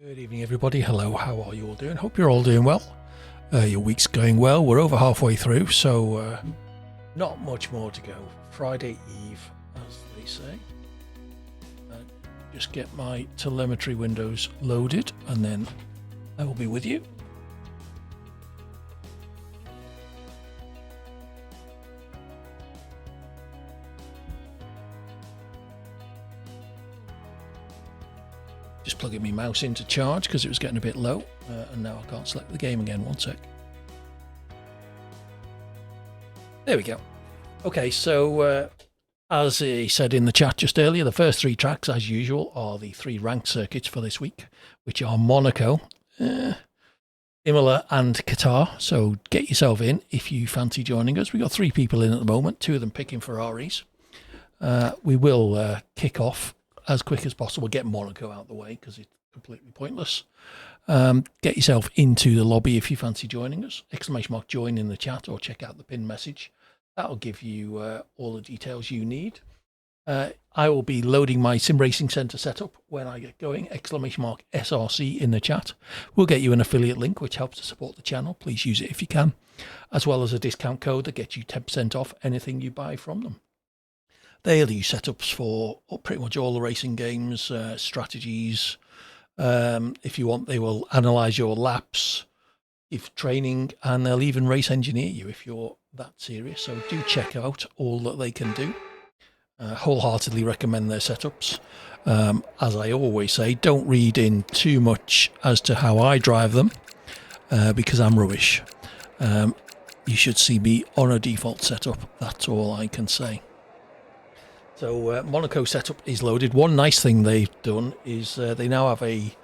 Good evening, everybody. Hello, how are you all doing? Hope you're all doing well. Your week's going well. We're over halfway through, so not much more to go. Friday Eve, as they say. Just get my telemetry windows loaded, and then I will be with you. Just plugging my mouse in to charge because it was getting a bit low, and now I can't select the game again. One sec. There we go. Okay, so as he said in the chat just earlier, the first three tracks, as usual, are the three ranked circuits for this week, which are Monaco, Imola and Qatar. So get yourself in if you fancy joining us. We've got three people in at the moment, two of them picking Ferraris. We will kick off as quick as possible, get Monaco out of the way because it's completely pointless. Get yourself into the lobby if you fancy joining us. ! Join in the chat or check out the pinned message. That'll give you all the details you need. I will be loading my Sim Racing Centre setup when I get going. ! SRC in the chat. We'll get you an affiliate link which helps to support the channel. Please use it if you can, as well as a discount code that gets you 10% off anything you buy from them. They do setups for pretty much all the racing games, strategies. If you want, they will analyse your laps, give training, and they'll even race engineer you if you're that serious. So do check out all that they can do. Wholeheartedly recommend their setups. As I always say, don't read in too much as to how I drive them, because I'm rubbish. You should see me on a default setup. That's all I can say. So Monaco setup is loaded. One nice thing they've done is they now have a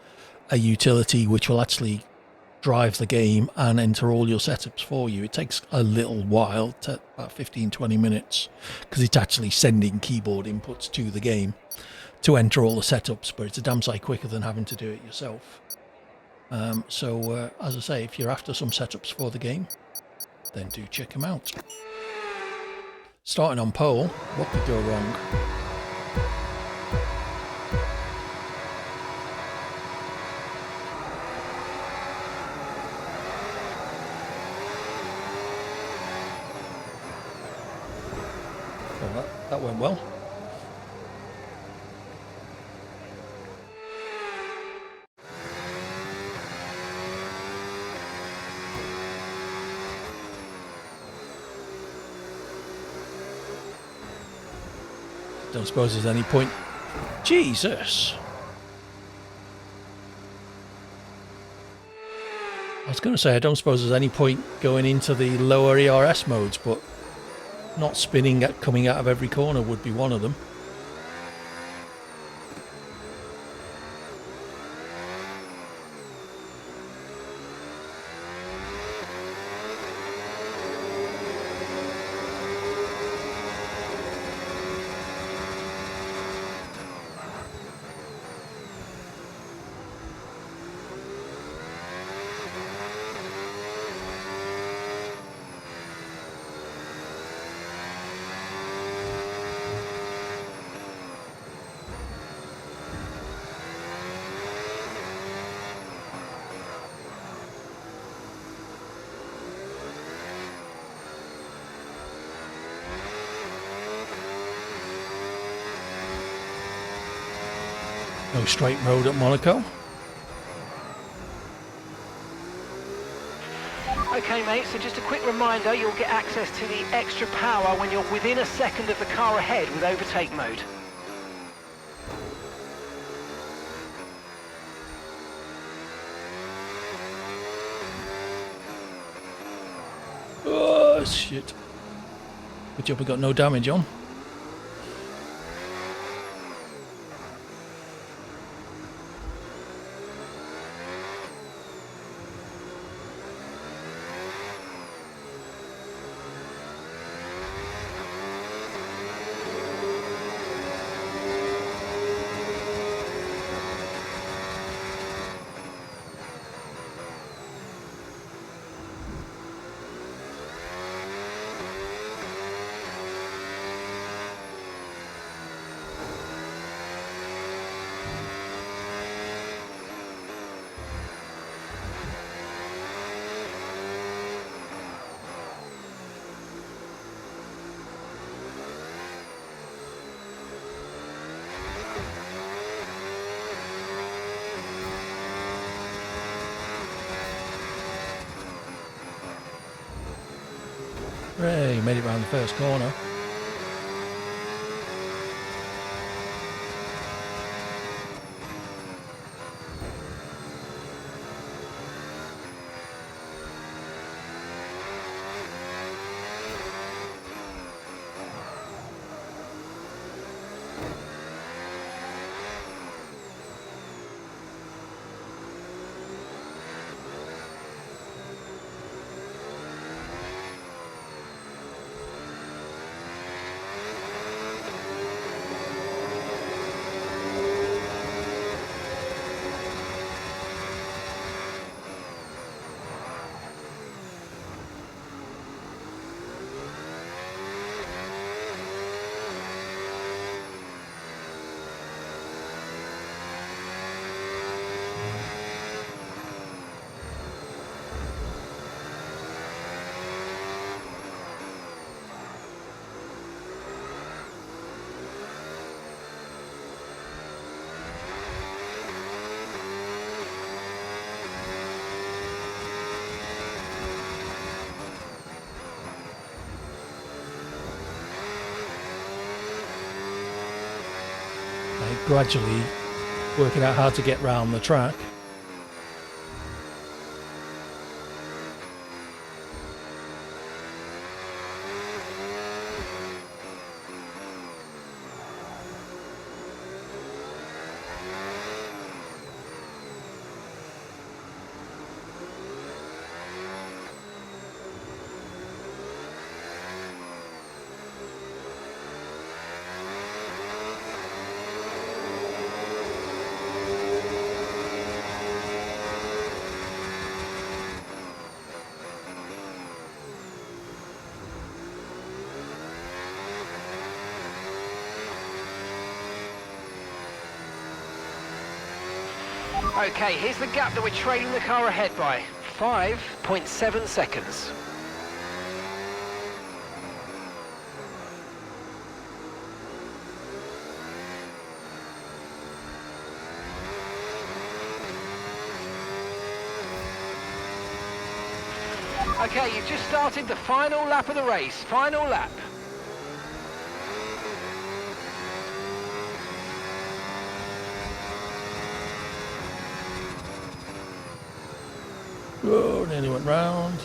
utility which will actually drive the game and enter all your setups for you. It takes a little while, about 15-20 minutes, because it's actually sending keyboard inputs to the game to enter all the setups, but it's a damn sight quicker than having to do it yourself. So as I say, if you're after some setups for the game, then do check them out. Starting on pole, what could go wrong? Well, that went well. Don't suppose there's any point. Jesus! I was going to say I don't suppose there's any point going into the lower ERS modes, but not spinning coming out of every corner would be one of them. No straight road at Monaco. Okay mate, so just a quick reminder, you'll get access to the extra power when you're within a second of the car ahead with overtake mode. Oh shit. Good job we got no damage on. Hooray, made it round the first corner. Gradually working out how to get round the track. Okay, here's the gap that we're trailing the car ahead by. 5.7 seconds. Okay, you've just started the final lap of the race. Final lap. Oh, nearly went round.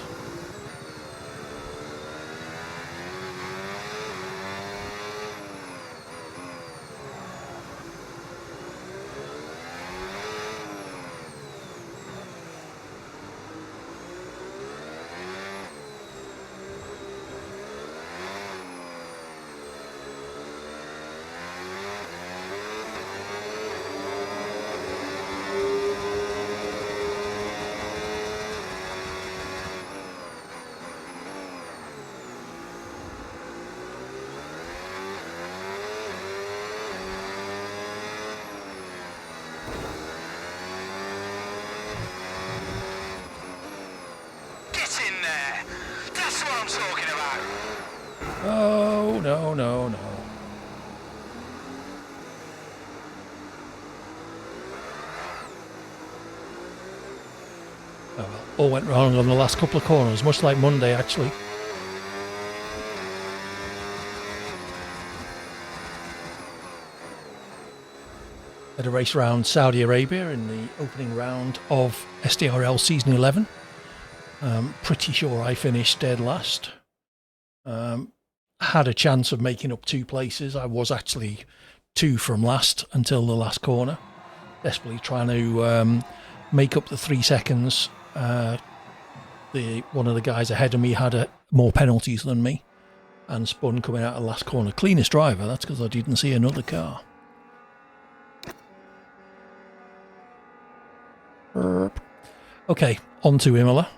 Oh, no, no, no. Oh, well, all went wrong on the last couple of corners, much like Monday, actually. Had a race round Saudi Arabia in the opening round of SDRL Season 11. Pretty sure I finished dead last. Had a chance of making up 2 places. I was actually 2 from last until the last corner. Desperately trying to make up the 3 seconds. One of the guys ahead of me had more penalties than me and spun coming out of the last corner. Cleanest driver, that's because I didn't see another car. Okay, on to Imola.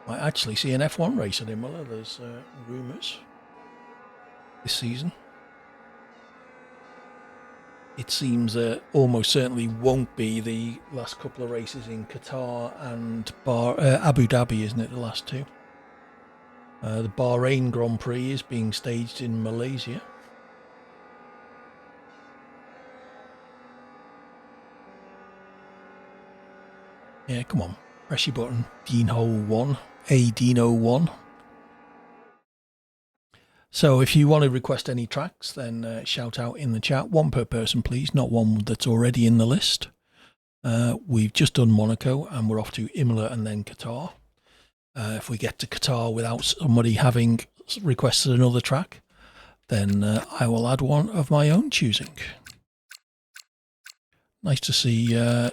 Might actually see an F1 race at Imola. There's rumours this season. It seems almost certainly won't be the last couple of races in Qatar and Abu Dhabi, isn't it? The last 2. The Bahrain Grand Prix is being staged in Malaysia. Yeah, come on. Press your button, Dino1, a Dino1. So if you want to request any tracks, then shout out in the chat. One per person, please, not one that's already in the list. We've just done Monaco and we're off to Imola and then Qatar. If we get to Qatar without somebody having requested another track, then I will add one of my own choosing. Nice to see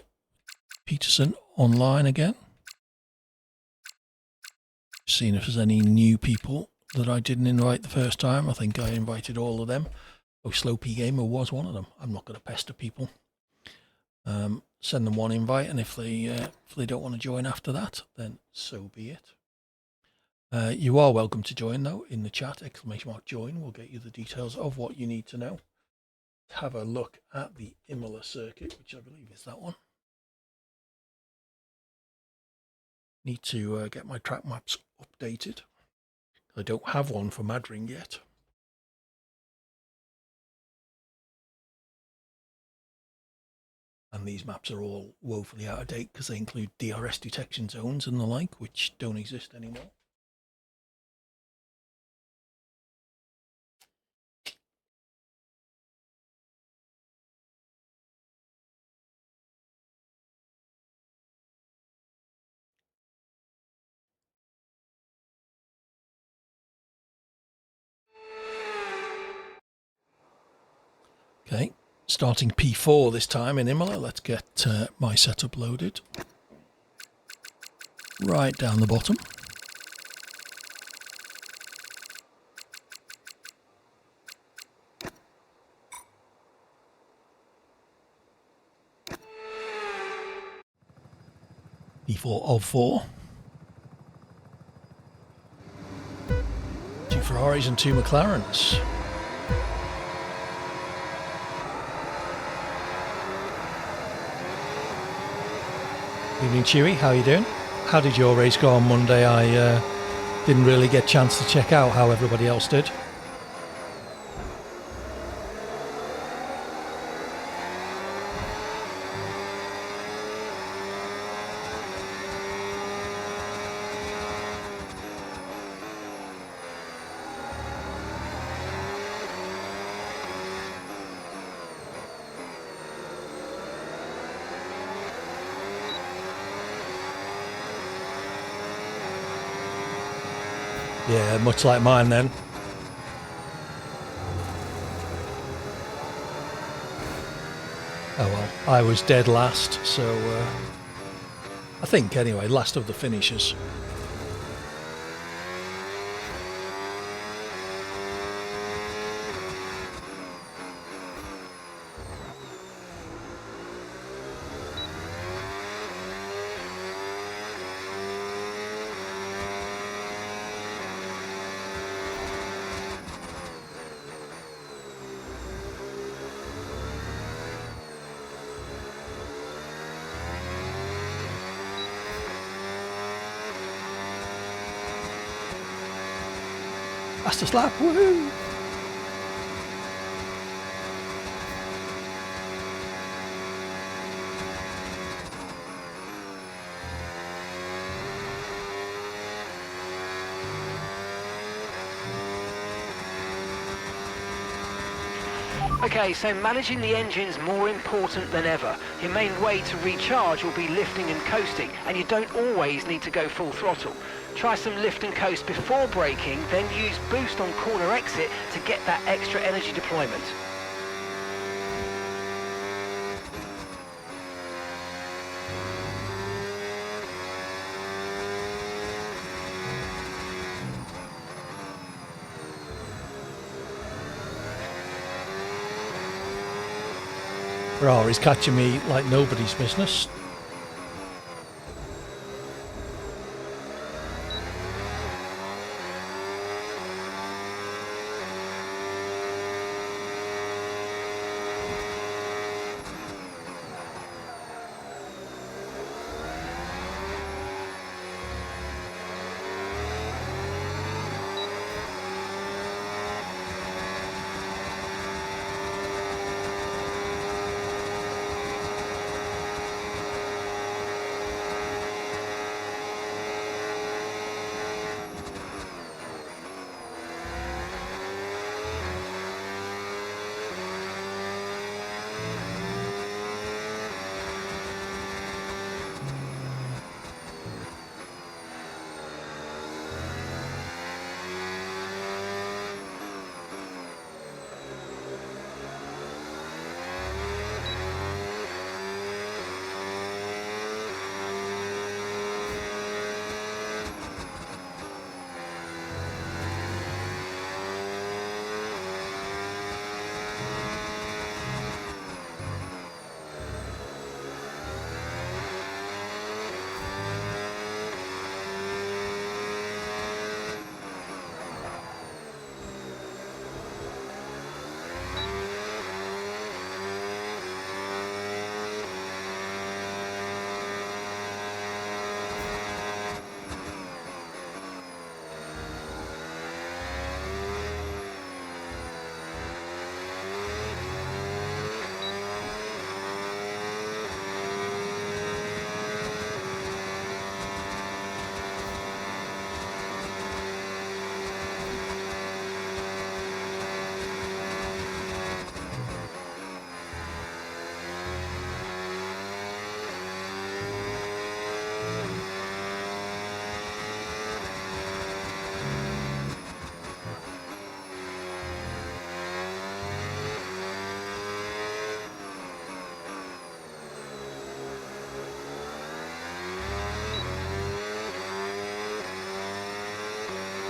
Peterson online again. Seeing if there's any new people that I didn't invite the first time. I think I invited all of them. Oh, Slow P Gamer was one of them. I'm not going to pester people. Send them one invite, and if they don't want to join after that, then so be it. You are welcome to join though in the chat. !join will get you the details of what you need to know. Have a look at the Imola circuit, which I believe is that one. Need to get my track maps updated. I don't have one for Madring yet. And these maps are all woefully out of date because they include DRS detection zones and the like, which don't exist anymore. Okay, starting P4 this time in Imola. Let's get my setup loaded. Right down the bottom. P4 of 4. 2 Ferraris and 2 McLarens. Evening Chewy, how are you doing? How did your race go on Monday? I didn't really get a chance to check out how everybody else did. Yeah, much like mine then. Oh well, I was dead last, so I think anyway, last of the finishers. Fastest lap, woohoo! Okay, so managing the engine's more important than ever. Your main way to recharge will be lifting and coasting, and you don't always need to go full throttle. Try some lift and coast before braking, then use boost on corner exit to get that extra energy deployment. Ferrari's catching me like nobody's business.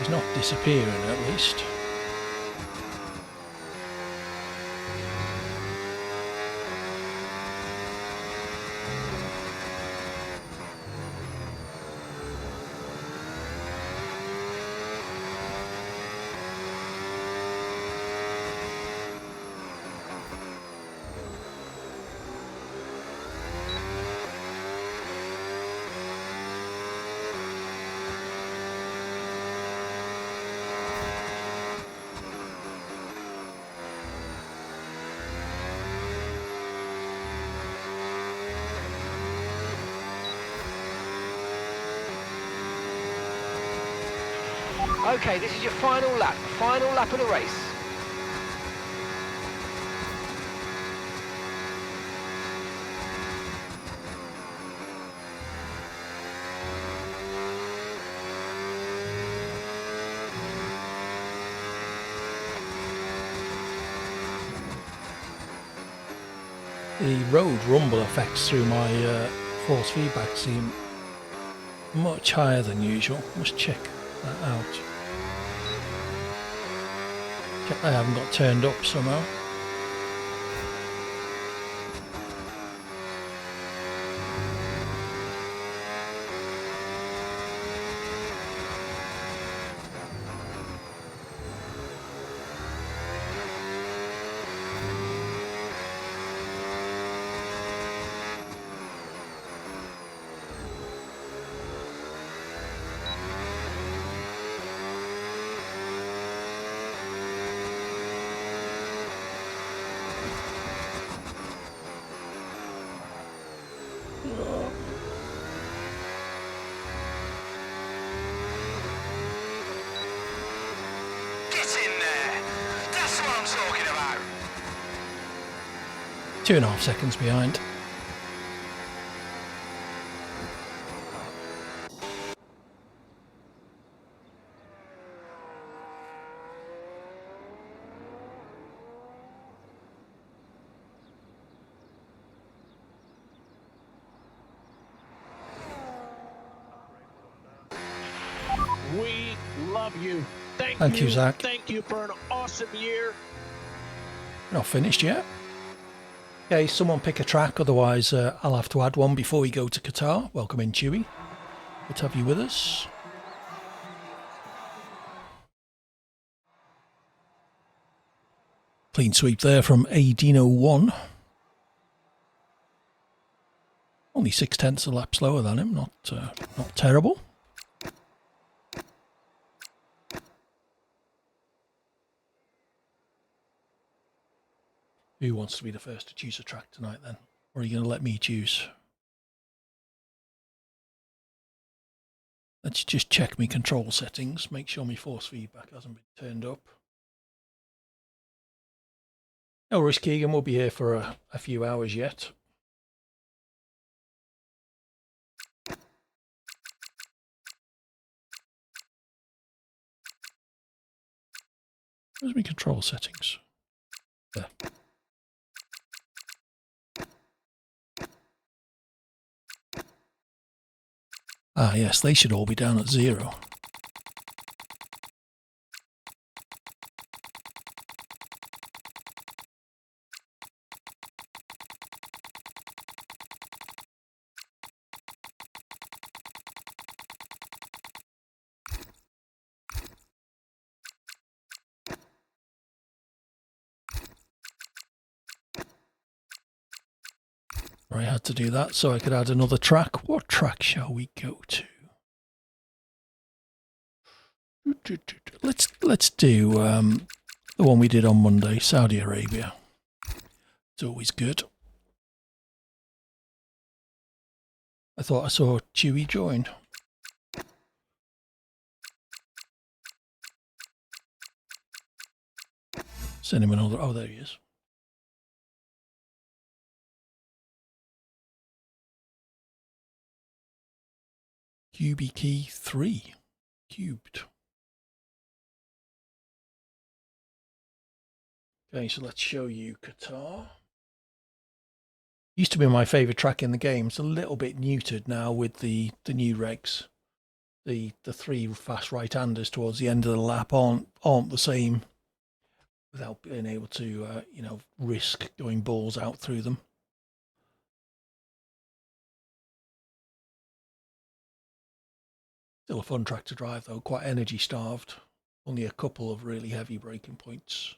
He's not disappearing, at least. Okay, this is your final lap of the race. The road rumble effects through my force feedback seem much higher than usual. Must check that out. Check they haven't got turned up somehow. Get in there! That's what I'm talking about! 2.5 seconds behind. We love you. Thank you, Zach. Thank you for an awesome year. Not finished yet. Okay, someone pick a track, otherwise I'll have to add one before we go to Qatar. Welcome in, Chewy. Good to have you with us. Clean sweep there from Adino1. Only 0.6 a lap slower than him, not terrible. Who wants to be the first to choose a track tonight then? Or are you going to let me choose? Let's just check my control settings, make sure my force feedback hasn't been turned up. No worries, Keegan, we'll be here for a few hours yet. Where's my control settings? There. Ah, yes, they should all be down at 0. I had to do that so I could add another track. What track shall we go to? Let's do the one we did on Monday, Saudi Arabia. It's always good. I thought I saw Chewy join. Send him another. Oh, there he is. QB key 3 cubed. Okay, so let's show you Qatar. Used to be my favourite track in the game. It's a little bit neutered now with the new regs. the three fast right-handers towards the end of the lap aren't the same without being able to risk going balls out through them. Still a fun track to drive though, quite energy starved. Only a couple of really heavy braking points.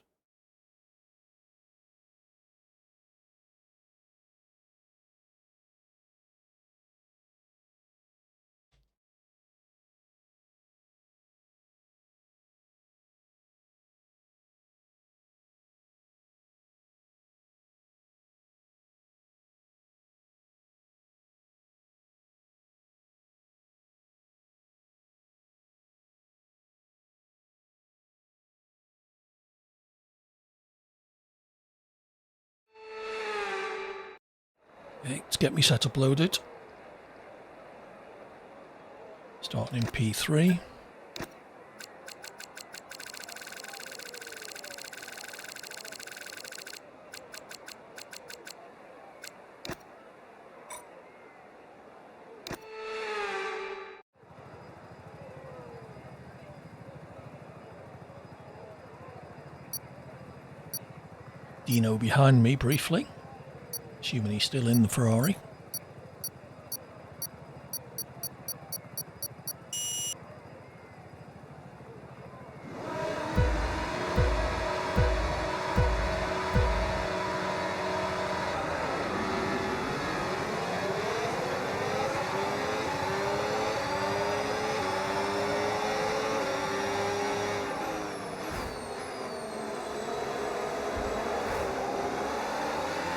Okay, let's get me setup loaded. Starting in P3. Dino behind me briefly, assuming he's still in the Ferrari.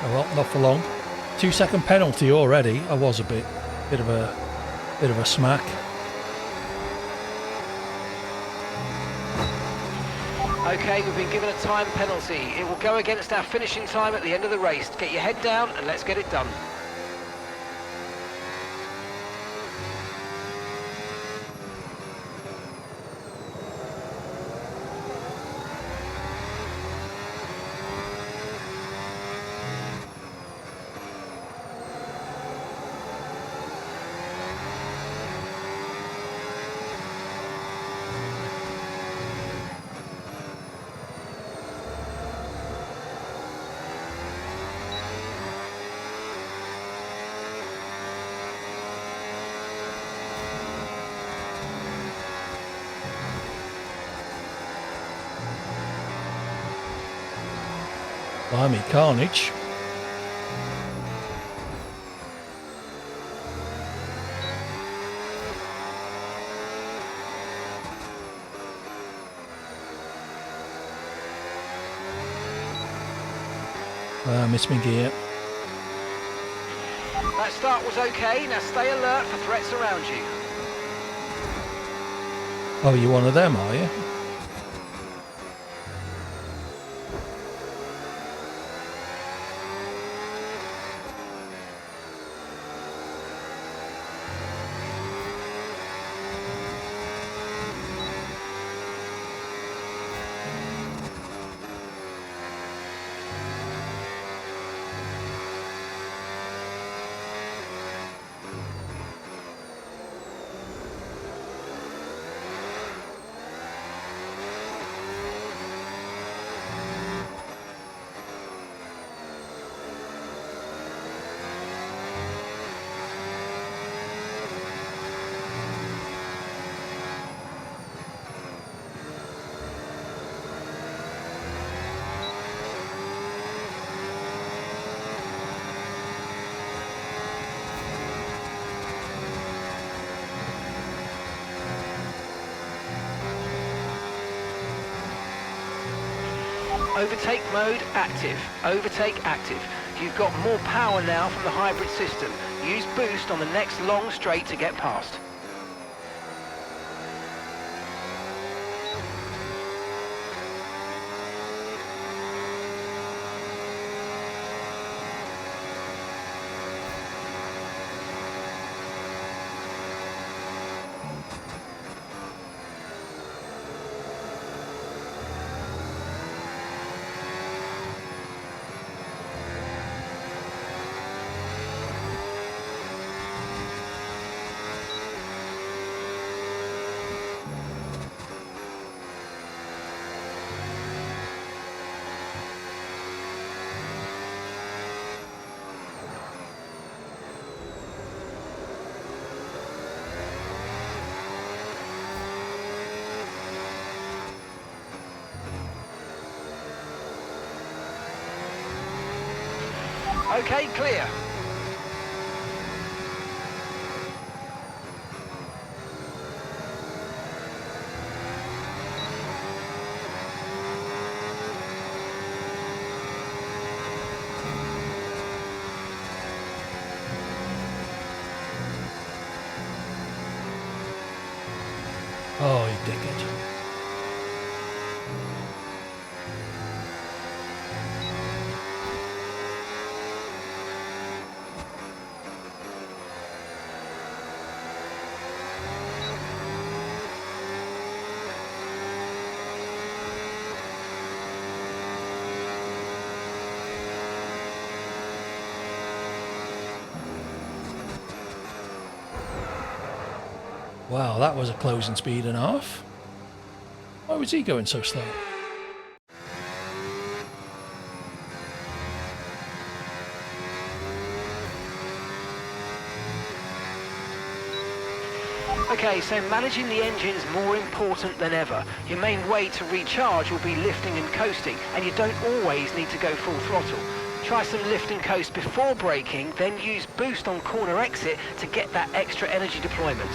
Oh, well, not for long. 2-second penalty already. I was a bit of a smack. Okay, we've been given a time penalty. It will go against our finishing time at the end of the race. Get your head down and let's get it done. Blimey, carnage. Missed me gear. That start was okay. Now stay alert for threats around you. Oh, you're one of them, are you? Overtake mode active. Overtake active. You've got more power now from the hybrid system. Use boost on the next long straight to get past. Okay, clear. Oh, you dickhead. Wow, that was a closing speed and a half. Why was he going so slow? Okay, so managing the engine's more important than ever. Your main way to recharge will be lifting and coasting, and you don't always need to go full throttle. Try some lift and coast before braking, then use boost on corner exit to get that extra energy deployment.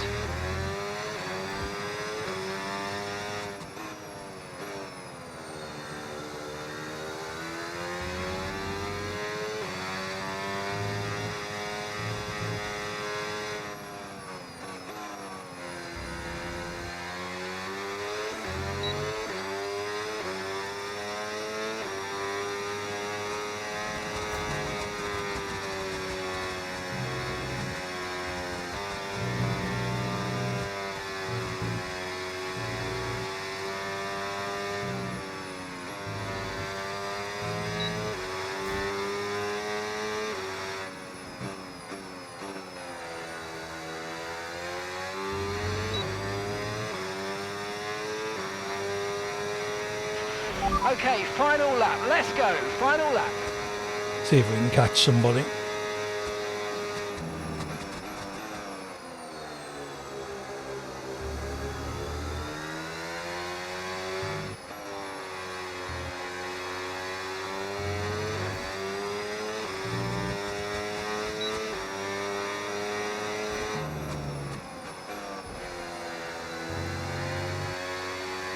Okay, final lap. Let's go. Final lap. See if we can catch somebody.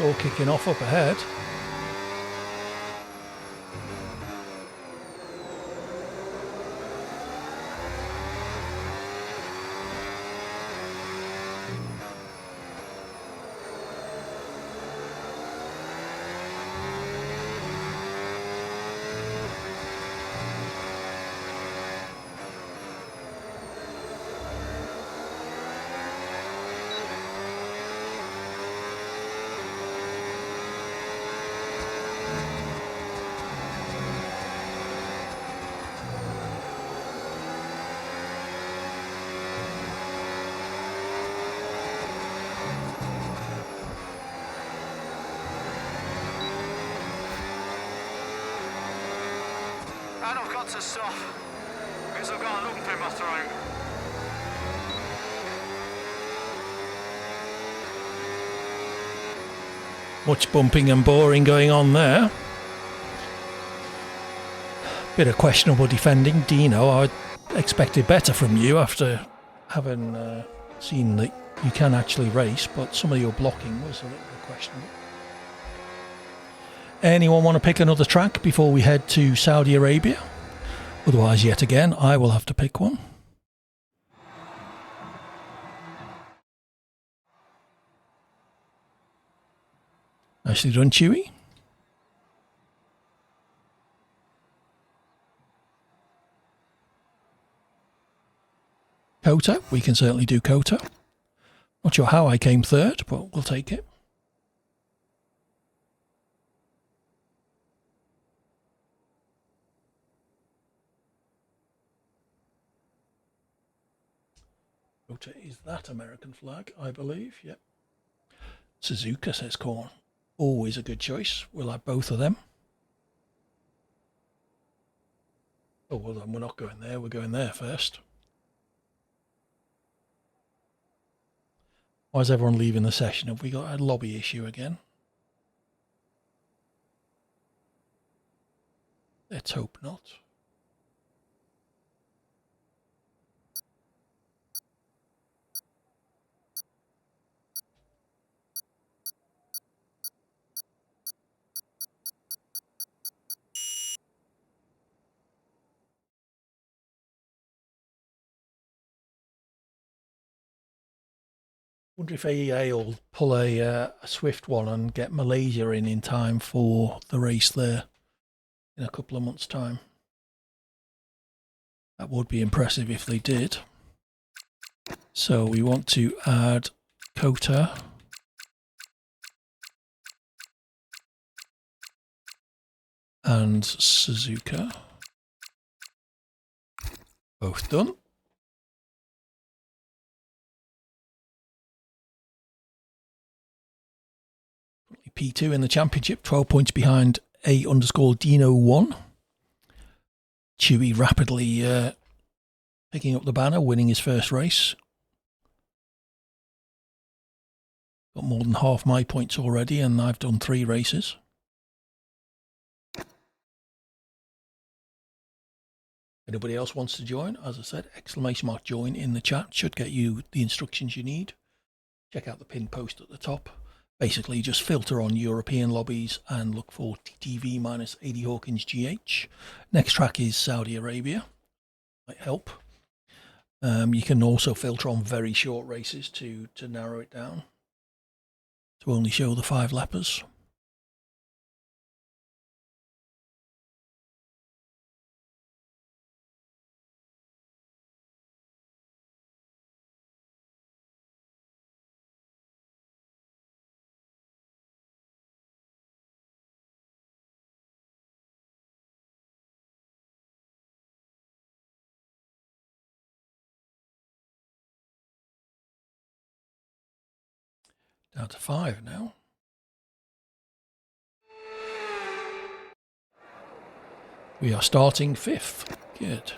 All kicking off up ahead. And I've got to stop because I've got a lump in my throat. Much bumping and boring going on there. Bit of questionable defending. Dino, I expected better from you after having seen that you can actually race, but some of your blocking was a little bit questionable. Anyone want to pick another track before we head to Saudi Arabia? Otherwise, yet again, I will have to pick one. Nicely done, Chewy. Kota, we can certainly do Kota. Not sure how I came third, but we'll take it. Kota is that American flag, I believe. Yep. Suzuka, says Corn. Always a good choice. We'll have both of them. Oh, well, then we're not going there. We're going there first. Why is everyone leaving the session? Have we got a lobby issue again? Let's hope not. Wonder if AEA will pull a swift one and get Malaysia in time for the race there in a couple of months' time. That would be impressive if they did. So we want to add Kota. And Suzuka. Both done. P2 in the championship, 12 points behind A_Dino1. Chewy rapidly picking up the banner, winning his first race. Got more than half my points already, and I've done 3 races. Anybody else wants to join? As I said, !mark join in the chat should get you the instructions you need. Check out the pinned post at the top. Basically, just filter on European lobbies and look for TTV minus 80 Hawkins GH. Next track is Saudi Arabia. Might help. You can also filter on very short races to narrow it down to only show the 5 lepers. Down to 5 now. We are starting 5th. Good.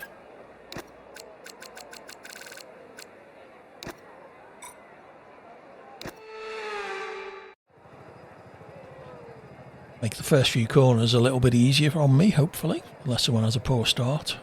Make the first few corners a little bit easier on me, hopefully, unless someone has a poor start.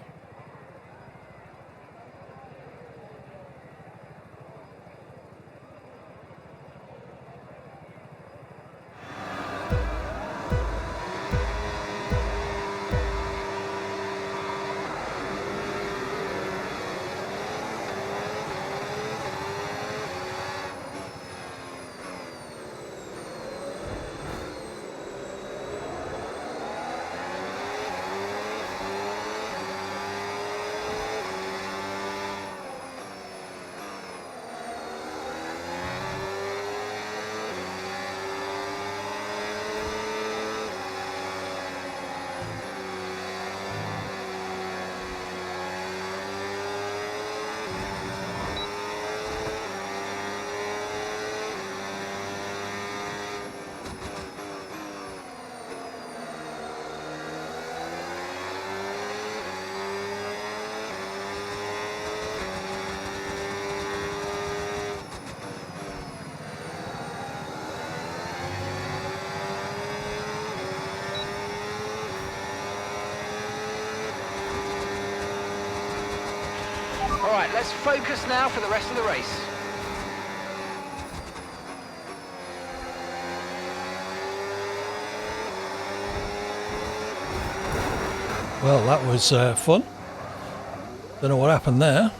Alright, let's focus now for the rest of the race. Well, that was fun. Don't know what happened there.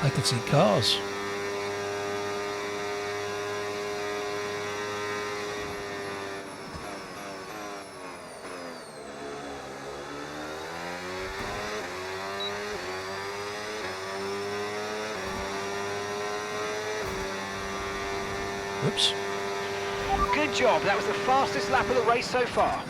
I could see cars. Whoops. Good job. That was the fastest lap of the race so far.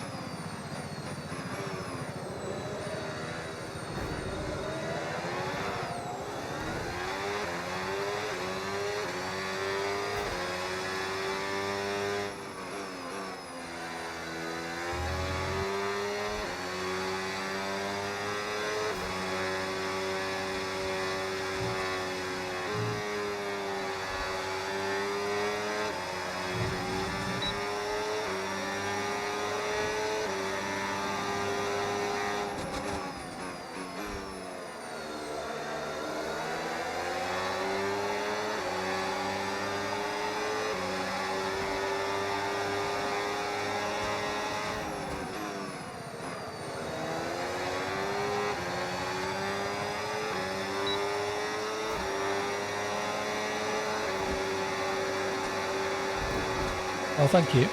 Oh, thank you.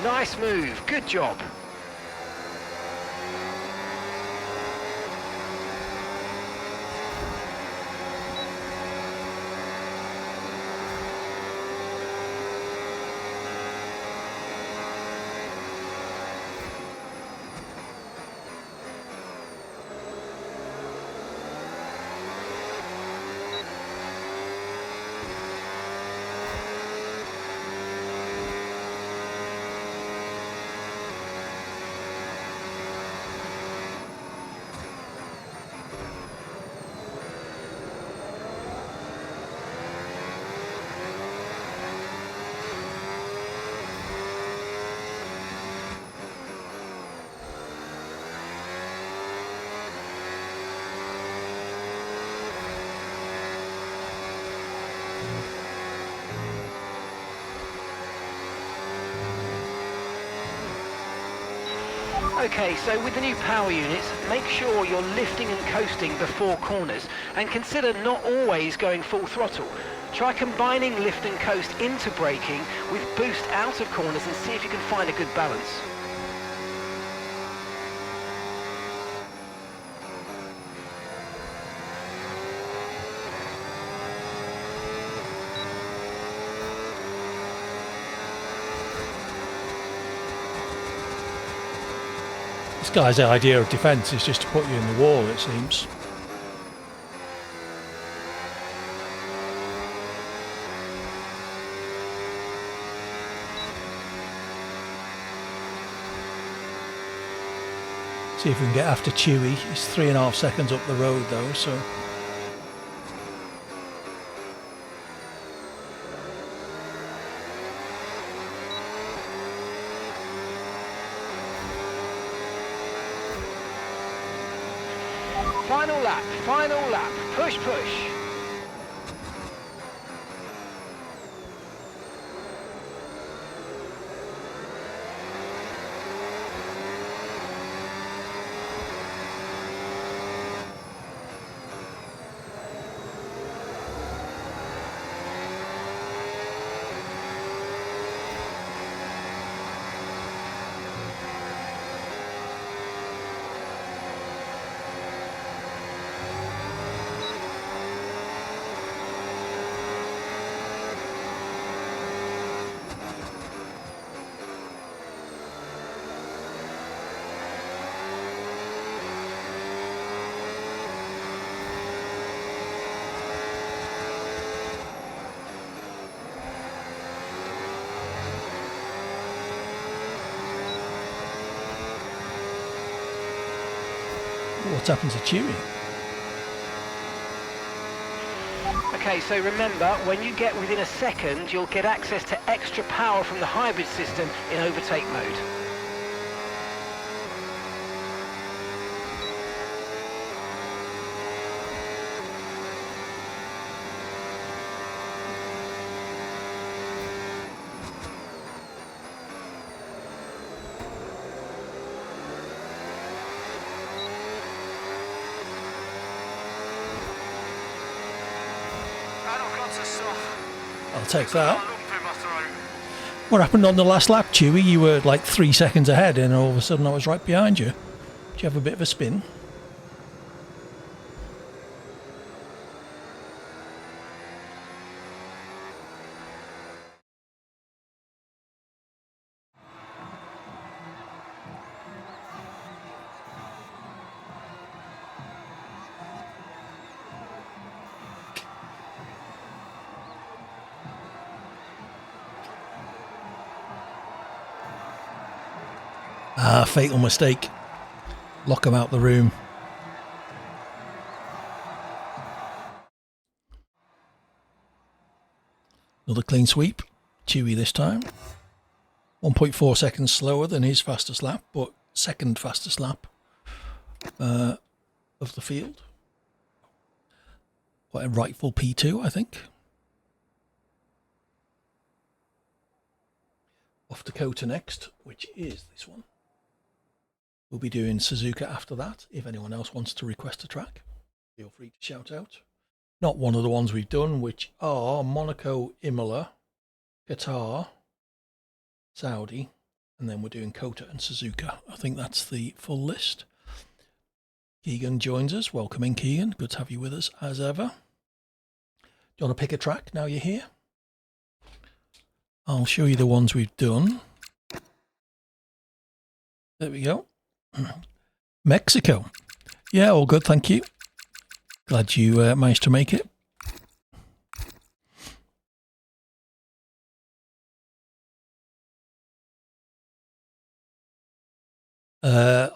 Nice move. Good job. Okay, so with the new power units, make sure you're lifting and coasting before corners, and consider not always going full throttle. Try combining lift and coast into braking with boost out of corners and see if you can find a good balance. This guy's idea of defence is just to put you in the wall, it seems. See if we can get after Chewy. He's 3.5 seconds up the road though, so... Final lap, push, push. What's happened to Chewy? Okay, so remember, when you get within a second, you'll get access to extra power from the hybrid system in overtake mode. got to stop. I'll take I've that. got a lump in my throat. What happened on the last lap, Chewie? You were like 3 seconds ahead and all of a sudden I was right behind you. Did you have a bit of a spin? Ah, fatal mistake. Lock him out the room. Another clean sweep. Chewie this time. 1.4 seconds slower than his fastest lap, but second fastest lap of the field. Quite a rightful P2, I think. Off to Kota next, which is this one. We'll be doing Suzuka after that. If anyone else wants to request a track, feel free to shout out. Not one of the ones we've done, which are Monaco, Imola, Qatar, Saudi, and then we're doing Kota and Suzuka. I think that's the full list. Keegan joins us. Welcome in, Keegan. Good to have you with us as ever. Do you want to pick a track now you're here? I'll show you the ones we've done. There we go. Mexico. Yeah, all good, thank you. Glad you managed to make it.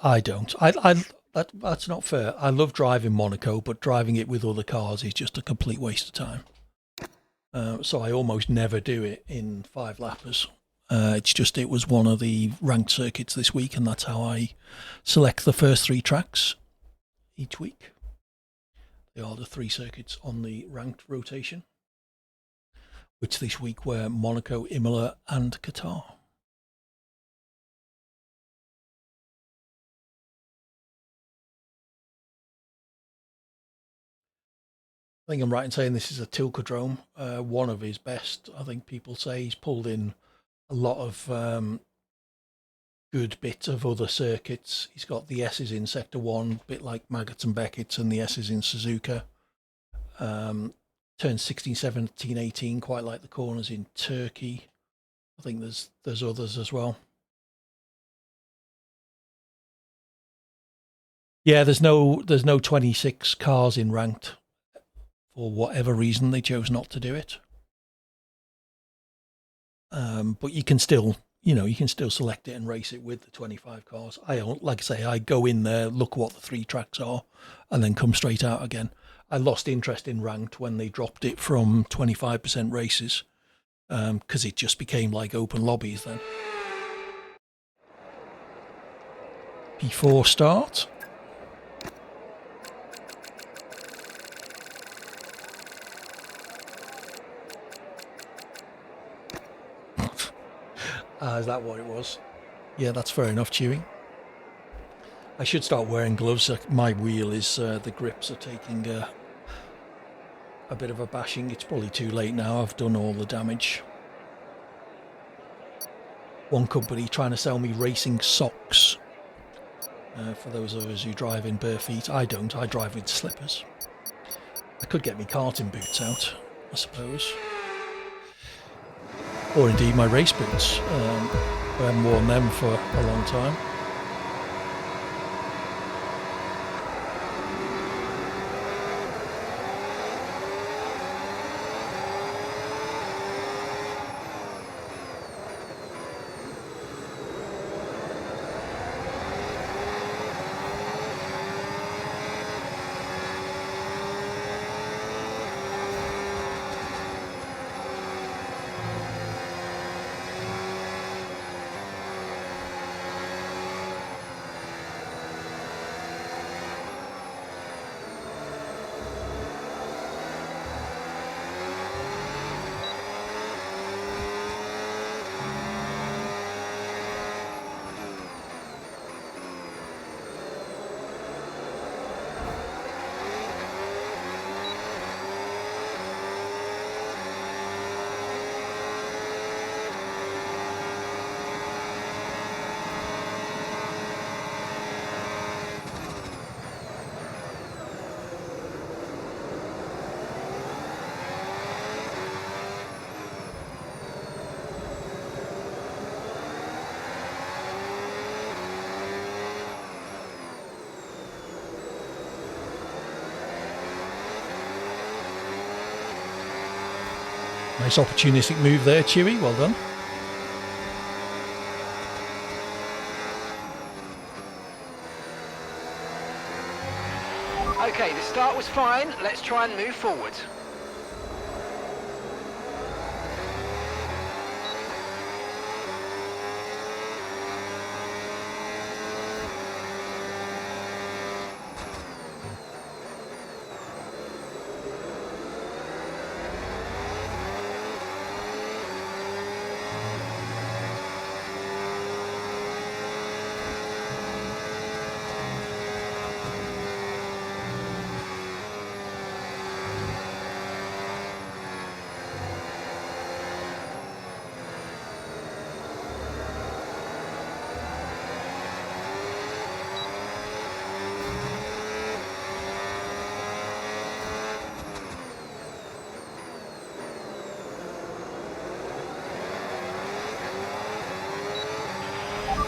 I don't. That's not fair. I love driving Monaco, but driving it with other cars is just a complete waste of time. So I almost never do it in 5 lappers. It's just it was one of the ranked circuits this week, and that's how I select the first 3 tracks each week. They are the 3 circuits on the ranked rotation, which this week were Monaco, Imola, and Qatar. I think I'm right in saying this is a Tilcodrome, one of his best. I think people say he's pulled in a lot of good bits of other circuits. He's got the S's in Sector 1, a bit like Maggots and Beckett's, and the S's in Suzuka. Turns 16, 17, 18, quite like the corners in Turkey. I think there's others as well. Yeah, there's no 26 cars in ranked. For whatever reason, they chose not to do it. But you can still, you can still select it and race it with the 25 cars. Like I say, I go in there, look what the 3 tracks are, and then come straight out again. I lost interest in ranked when they dropped it from 25% races, because it just became like open lobbies then. P4 start. Is that what it was? Yeah, that's fair enough, Chewie. I should start wearing gloves. My wheel is, the grips are taking a bit of a bashing. It's probably too late now. I've done all the damage. One company trying to sell me racing socks. For those of us who drive in bare feet. I don't. I drive with slippers. I could get me karting boots out, I suppose. Or indeed my race boots. I haven't worn them for a long time. Nice opportunistic move there, Chewy. Well done. Okay, the start was fine. Let's try and move forward.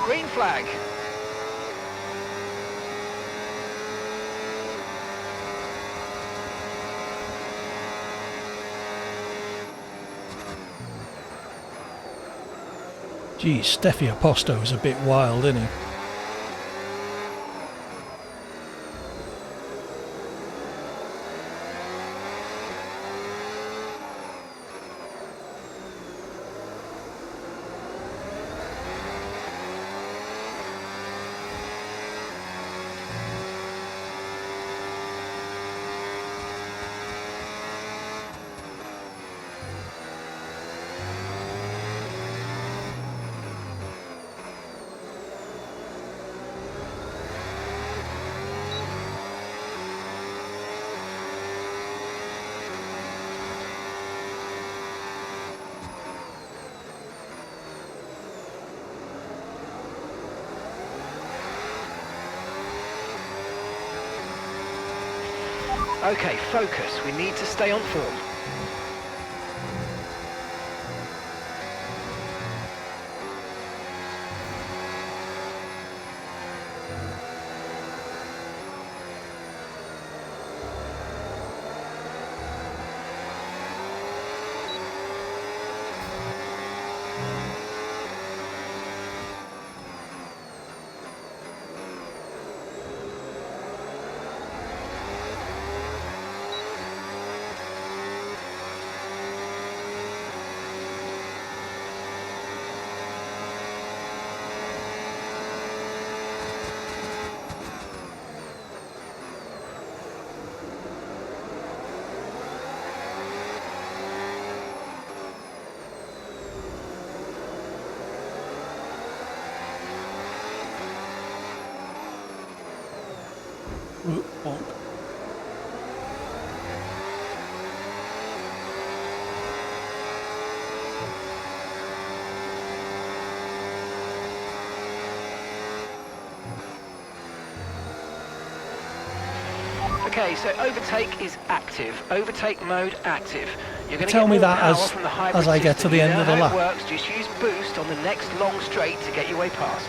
Green flag. Geez, Steffi Aposto's a bit wild, isn't he? Okay, focus. We need to stay on form. Ooh, bonk. Okay, so overtake is active. Overtake mode active. You're going to Tell get me more that power as- from the hybrid as I get system. to the You end know of the how lap. it works. Just use boost on the next long straight to get your way past.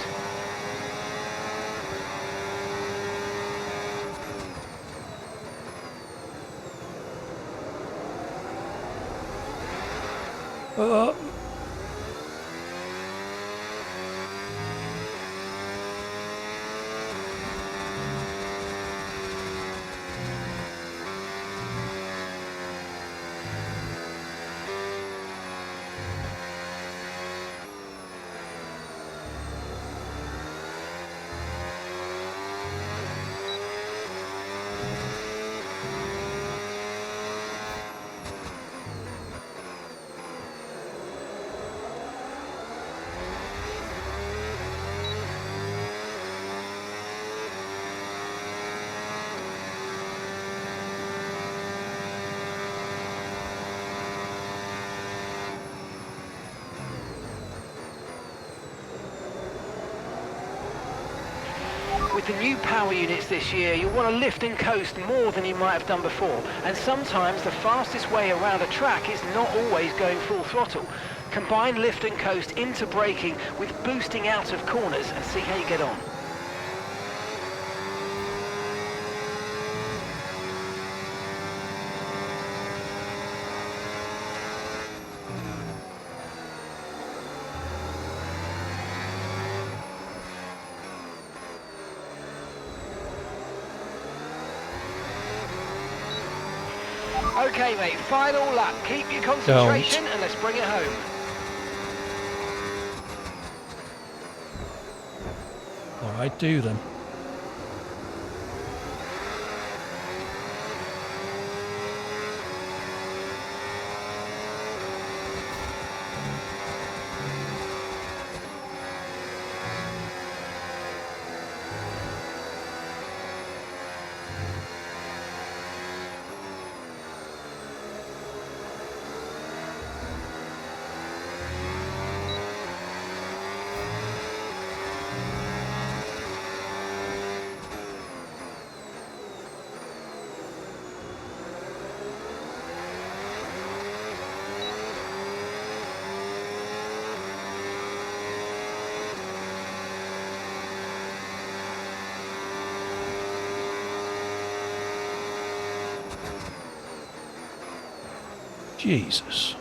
With the new power units this year, you'll want to lift and coast more than you might have done before. And sometimes the fastest way around a track is not always going full throttle. Combine lift and coast into braking with boosting out of corners and see how you get on. Okay, mate, final lap. Keep your concentration and let's bring it home. All right, do them. Jesus.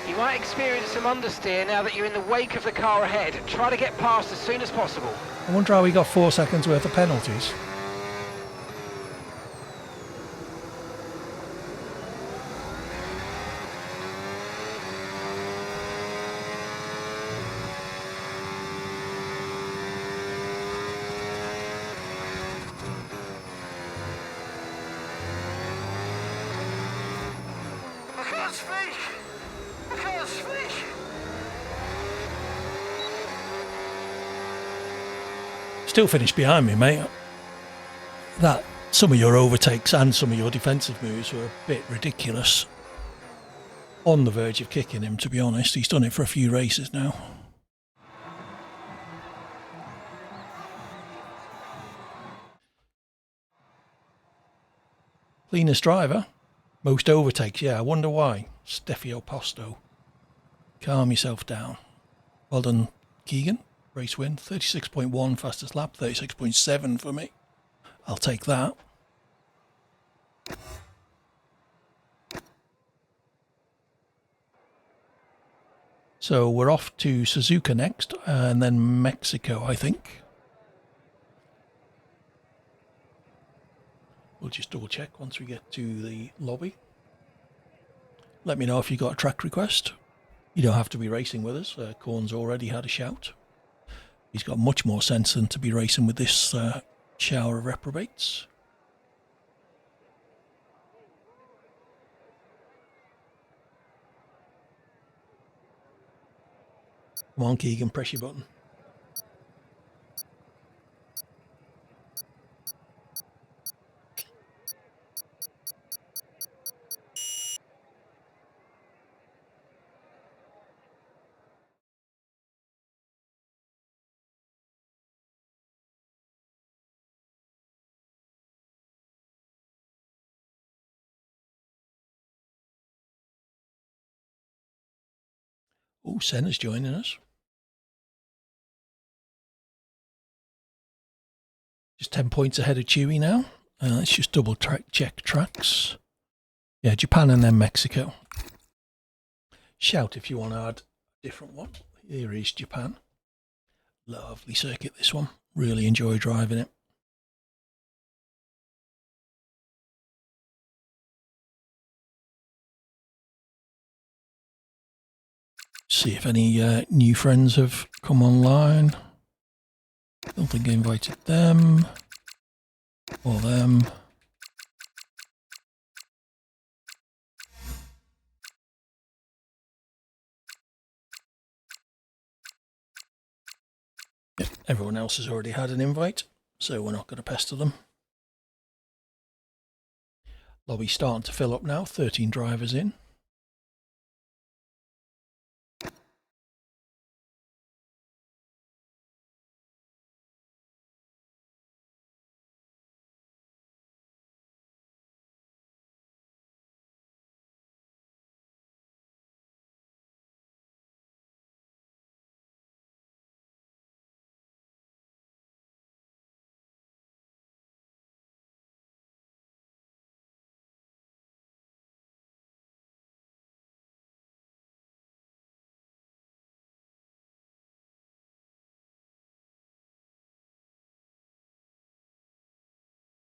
You might experience some understeer now that you're in the wake of the car ahead. Try to get past as soon as possible. I wonder how we got 4 seconds worth of penalties. I can't speak. I can't speak. Still finished behind me, mate. That some of your overtakes and some of your defensive moves were a bit ridiculous. On the verge of kicking him, to be honest. He's done it for a few races now. Cleanest driver. Most overtakes, yeah. I wonder why. Stefio Posto. Calm yourself down. Well done, Keegan. Race win. 36.1 fastest lap. 36.7 for me. I'll take that. So we're off to Suzuka next, and then Mexico, I think. We'll just double check once we get to the lobby. Let me know if you got a track request. You don't have to be racing with us. Corn's already had a shout. He's got much more sense than to be racing with this shower of reprobates. Come on, Keegan, press your button. Oh, Senna's joining us. Just 10 points ahead of Chewy now. Let's just double check tracks. Yeah, Japan and then Mexico. Shout if you want to add a different one. Here is Japan. Lovely circuit, this one. Really enjoy driving it. See if any new friends have come online. Don't think I invited them. Or them. Yep, everyone else has already had an invite, so we're not going to pester them. Lobby's starting to fill up now, 13 drivers in.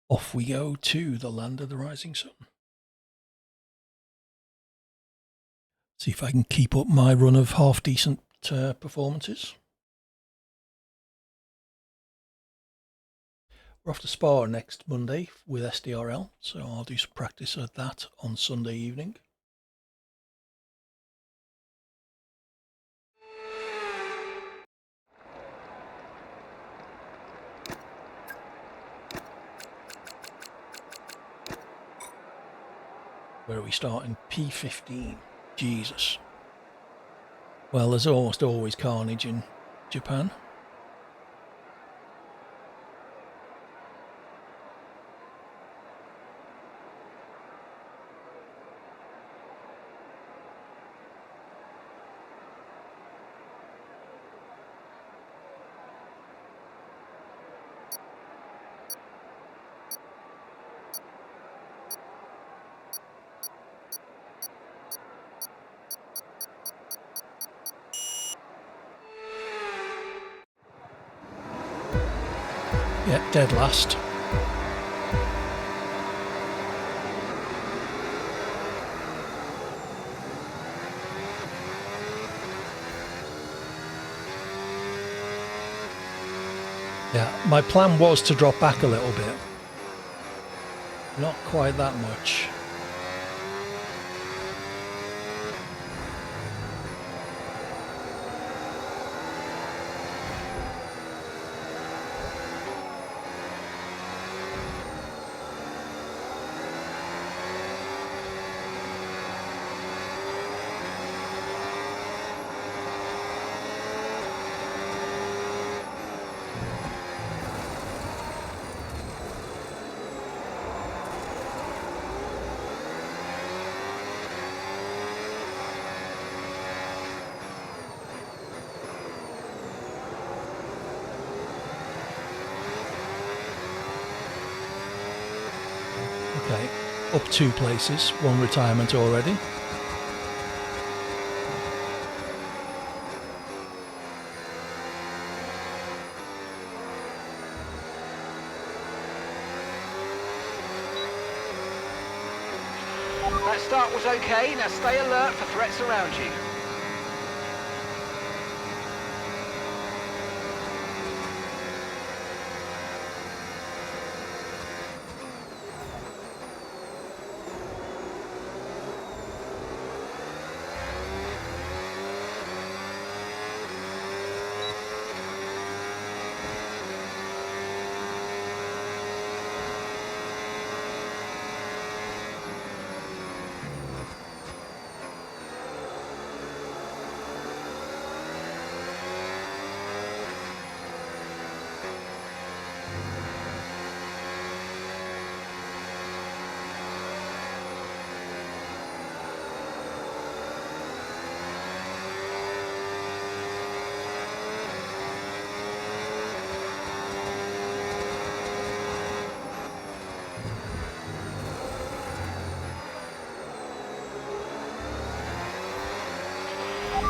Off we go to the land of the rising sun. See if I can keep up my run of half decent performances. We're off to Spa next Monday with SDRL, so I'll do some practice at that on Sunday evening. Where are we starting? P15. Jesus. Well, there's almost always carnage in Japan. Yeah, dead last. Yeah, my plan was to drop back a little bit. Not quite that much. Okay, up 2 places, 1 retirement already. That start was okay, now stay alert for threats around you.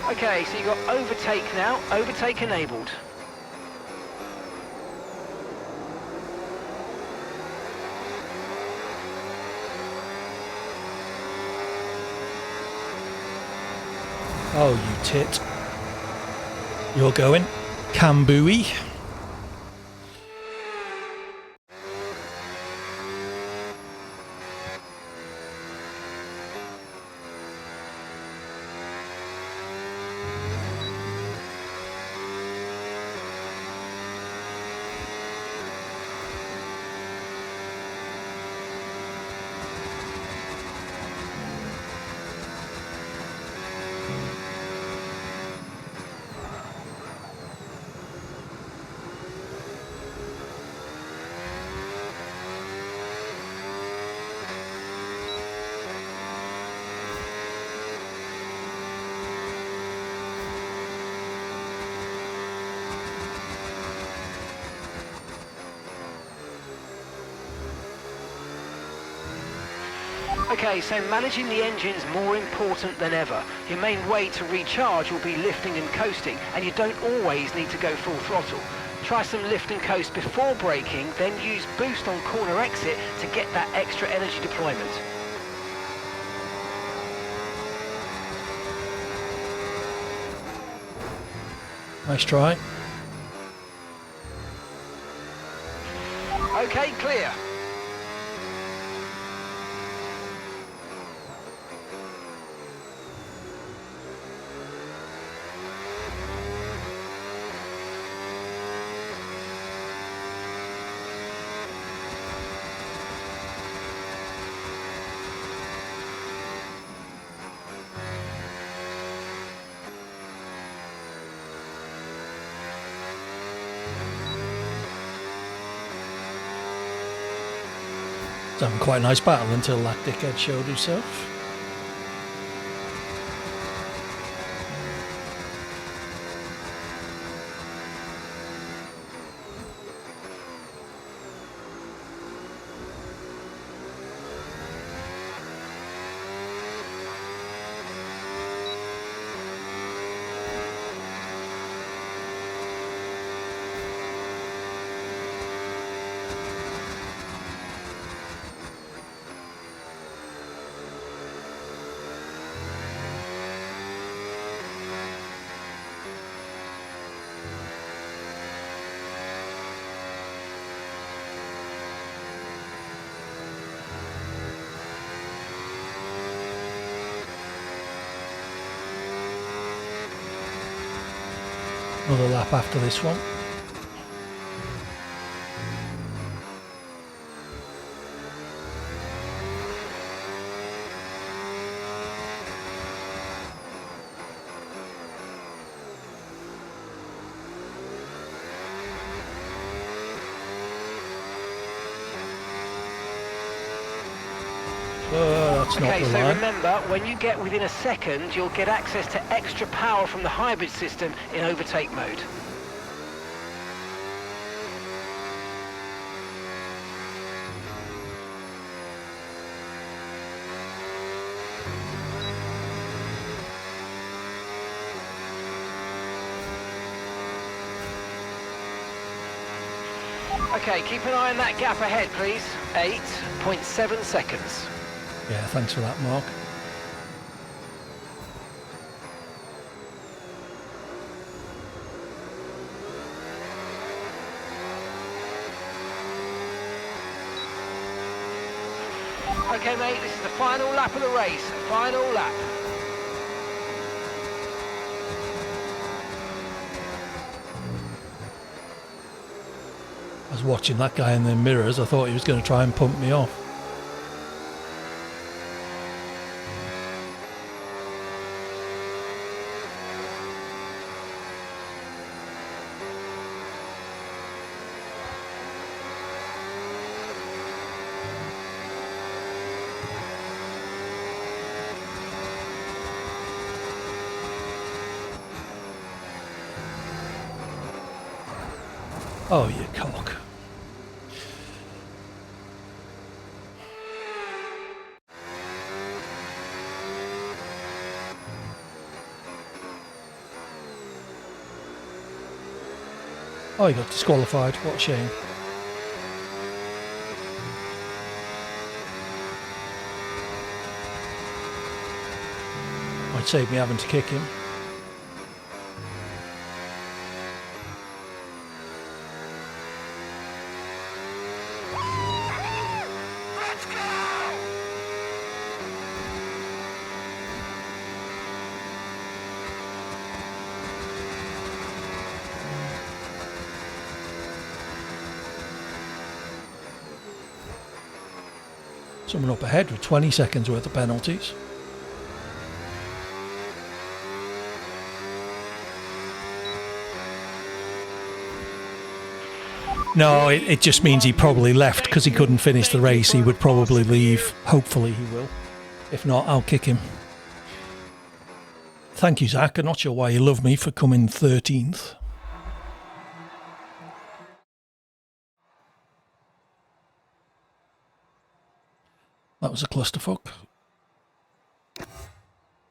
Okay, so you've got overtake now, overtake enabled. Oh, you tit. You're going. Kambui. Okay, so managing the engine's more important than ever. Your main way to recharge will be lifting and coasting, and you don't always need to go full throttle. Try some lift and coast before braking, then use boost on corner exit to get that extra energy deployment. Nice try. Okay, clear. It's having quite a nice battle until that dickhead showed himself. Another lap after this one. That's not Okay, the so line. remember, when you get within a second, you'll get access to extra power from the hybrid system in overtake mode. Okay, keep an eye on that gap ahead, please. 8.7 seconds. Yeah, thanks for that, Mark. Okay, mate, this is the final lap of the race. Final lap. I was watching that guy in the mirrors. I thought he was going to try and pump me off. Oh, you cock. Oh, he got disqualified. What a shame. Might save me having to kick him. Let's go! Someone up ahead with 20 seconds worth of penalties. No, it just means he probably left because he couldn't finish the race. He would probably leave. Hopefully he will. If not, I'll kick him. Thank you, Zach. I'm not sure why you love me for coming 13th. That was a clusterfuck. I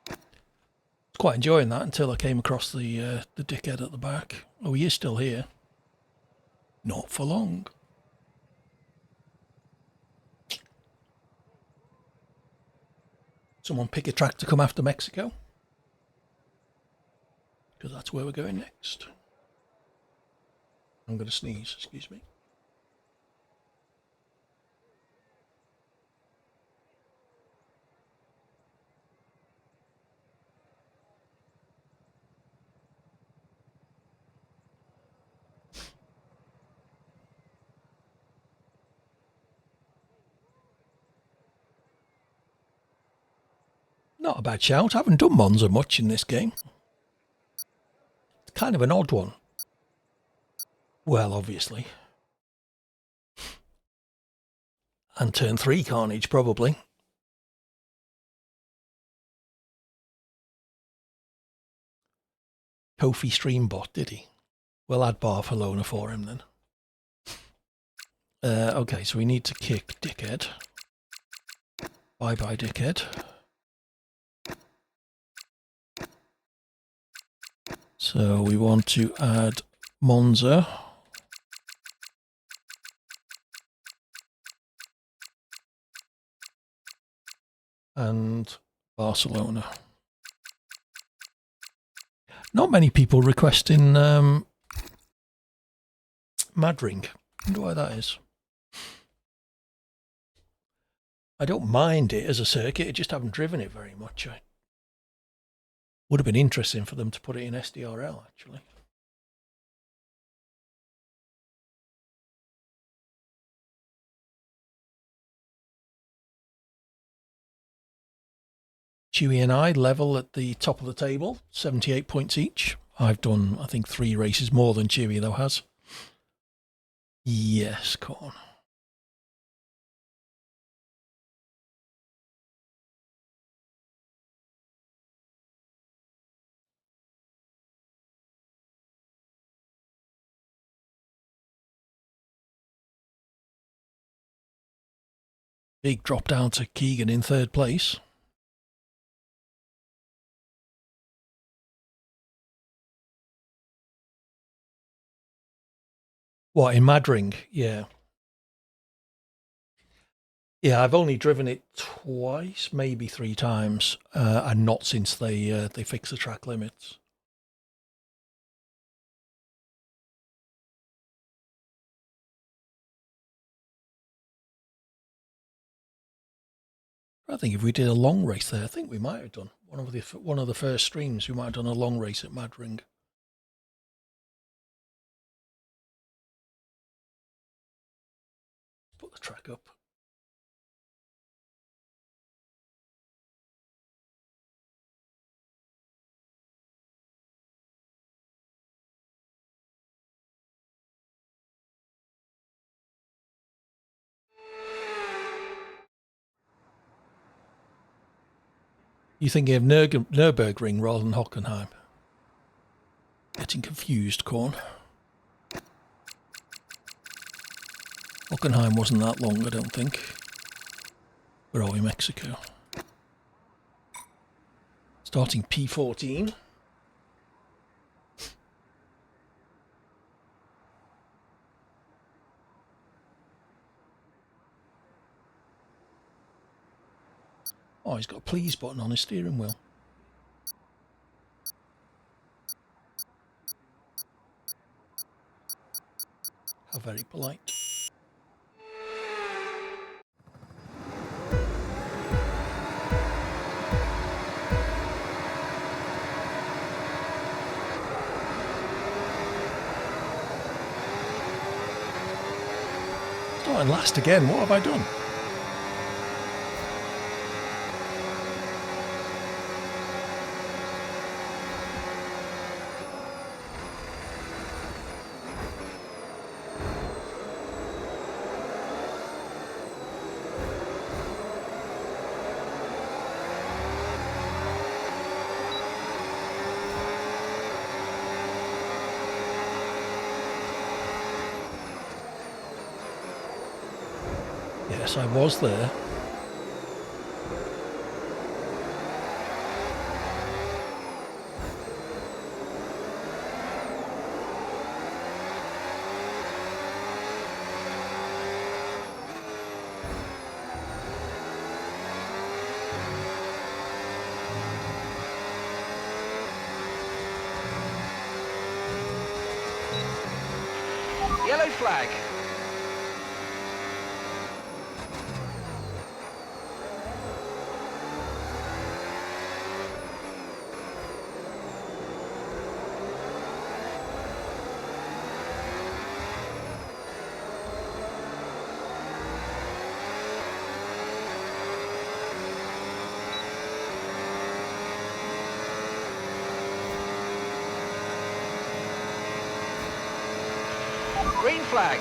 was quite enjoying that until I came across the dickhead at the back. Oh, he is still here. Not for long. Someone pick a track to come after Mexico, because that's where we're going next. I'm going to sneeze, excuse me. Not a bad shout. I haven't done Monza much in this game. It's kind of an odd one. Well, obviously. And turn 3 carnage, probably. Kofi Streambot, did he? We'll add Barcelona for him then. Okay, so we need to kick Dickhead. Bye-bye, Dickhead. So we want to add Monza. And Barcelona. Not many people requesting Madring. I wonder why that is. I don't mind it as a circuit, I just haven't driven it very much. Would have been interesting for them to put it in SDRL, actually. Chewy and I level at the top of the table, 78 points each. I've done, I think, 3 races more than Chewy, though, has. Yes, Corn. Big drop down to Keegan in 3rd place. What, in Madring? Yeah. Yeah, I've only driven it twice, maybe 3 times, and not since they fixed the track limits. I think if we did a long race there, I think we might have done one of the first streams. We might have done a long race at Madring. Put the track up. You thinking of Nürburgring rather than Hockenheim? Getting confused, Corn. Hockenheim wasn't that long, I don't think. Where are we, Mexico? Starting P14. Oh, he's got a please button on his steering wheel. How very polite. Starting last again, what have I done? Yes, I was there. yellow flag. Green flag.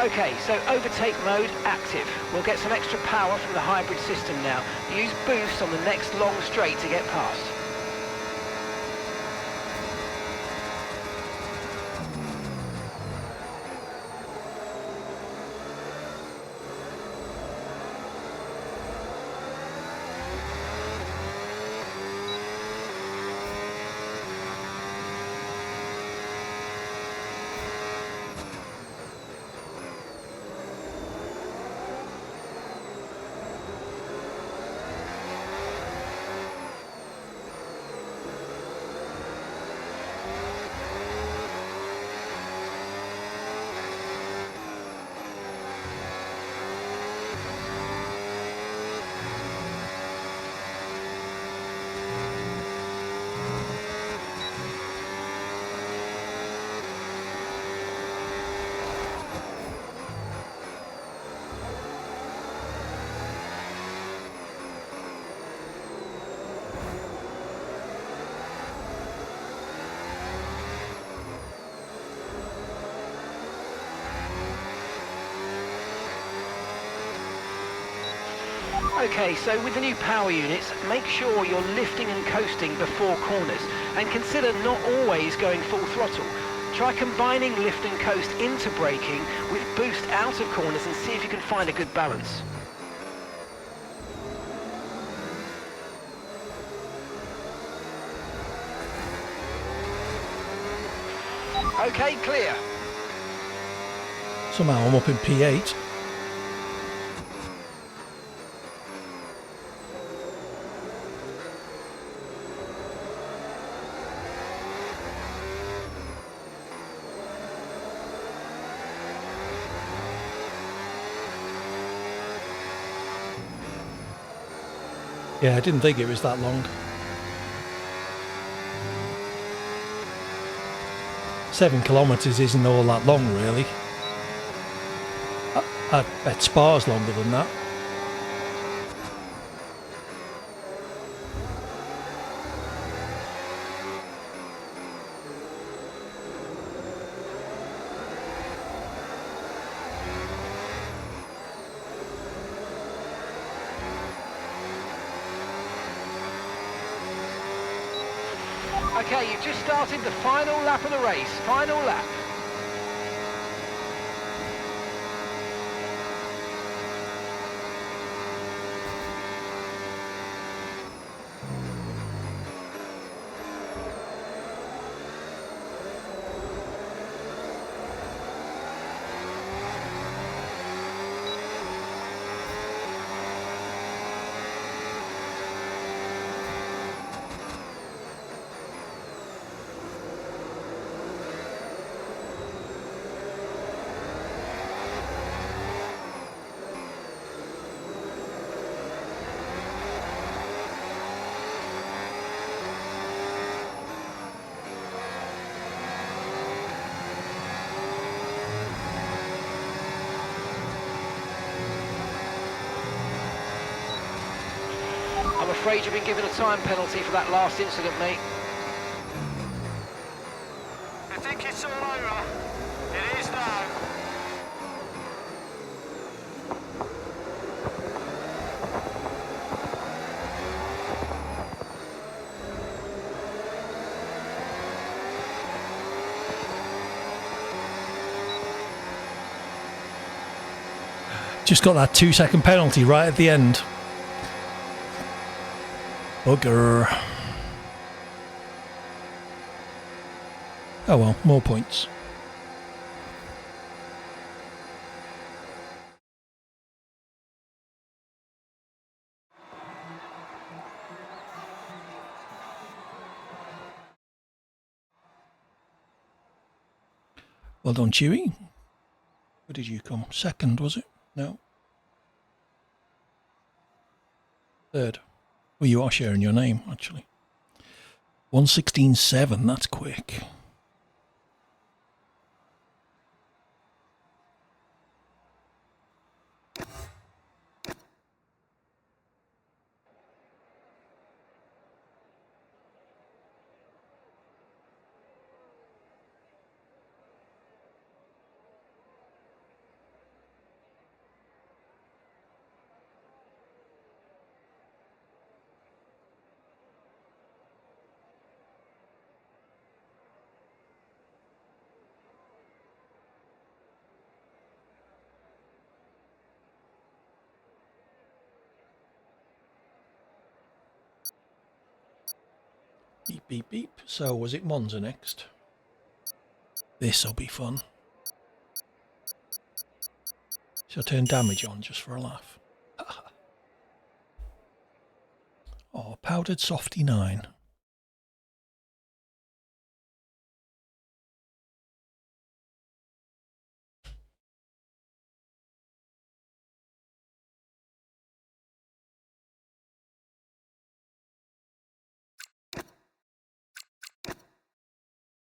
Okay, so overtake mode active. We'll get some extra power from the hybrid system now. Use boost on the next long straight to get past. Okay, so with the new power units, make sure you're lifting and coasting before corners, and consider not always going full throttle. Try combining lift and coast into braking with boost out of corners and see if you can find a good balance. Okay, clear. Somehow I'm up in P8. Yeah, I didn't think it was that long. 7 kilometres isn't all that long, really. I bet Spa's longer than that. Okay, you've just started the final lap of the race. Final lap. afraid you've been given a time penalty for that last incident, mate. You think it's all over? It is now. Just got that 2-second penalty right at the end. Bugger. Oh well, more points. Well done, Chewy. Where did you come? Second, was it? No. Third. Well, you are sharing your name, actually. 1:16.7, that's quick. Beep, beep, beep. So, was it Monza next? This'll be fun. Shall I turn damage on just for a laugh? Oh, powdered softy 9.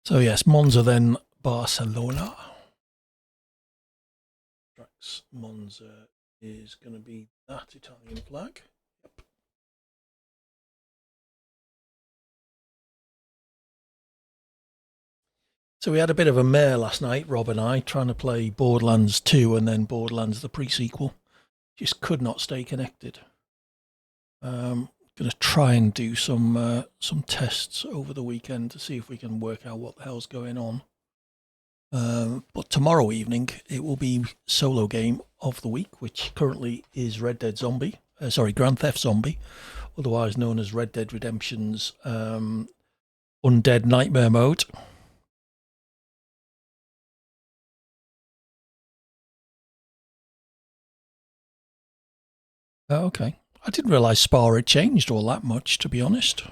So yes, Monza then Barcelona. Tracks Monza is going to be that Italian flag. Yep. So we had a bit of a mare last night, Rob and I, trying to play Borderlands 2 and then Borderlands the pre-sequel. Just could not stay connected. Going to try and do some tests over the weekend to see if we can work out what the hell's going on. But tomorrow evening it will be solo game of the week, which currently is Grand Theft Zombie, otherwise known as Red Dead Redemption's Undead Nightmare mode. Oh, okay. I didn't realise Spa had changed all that much, to be honest.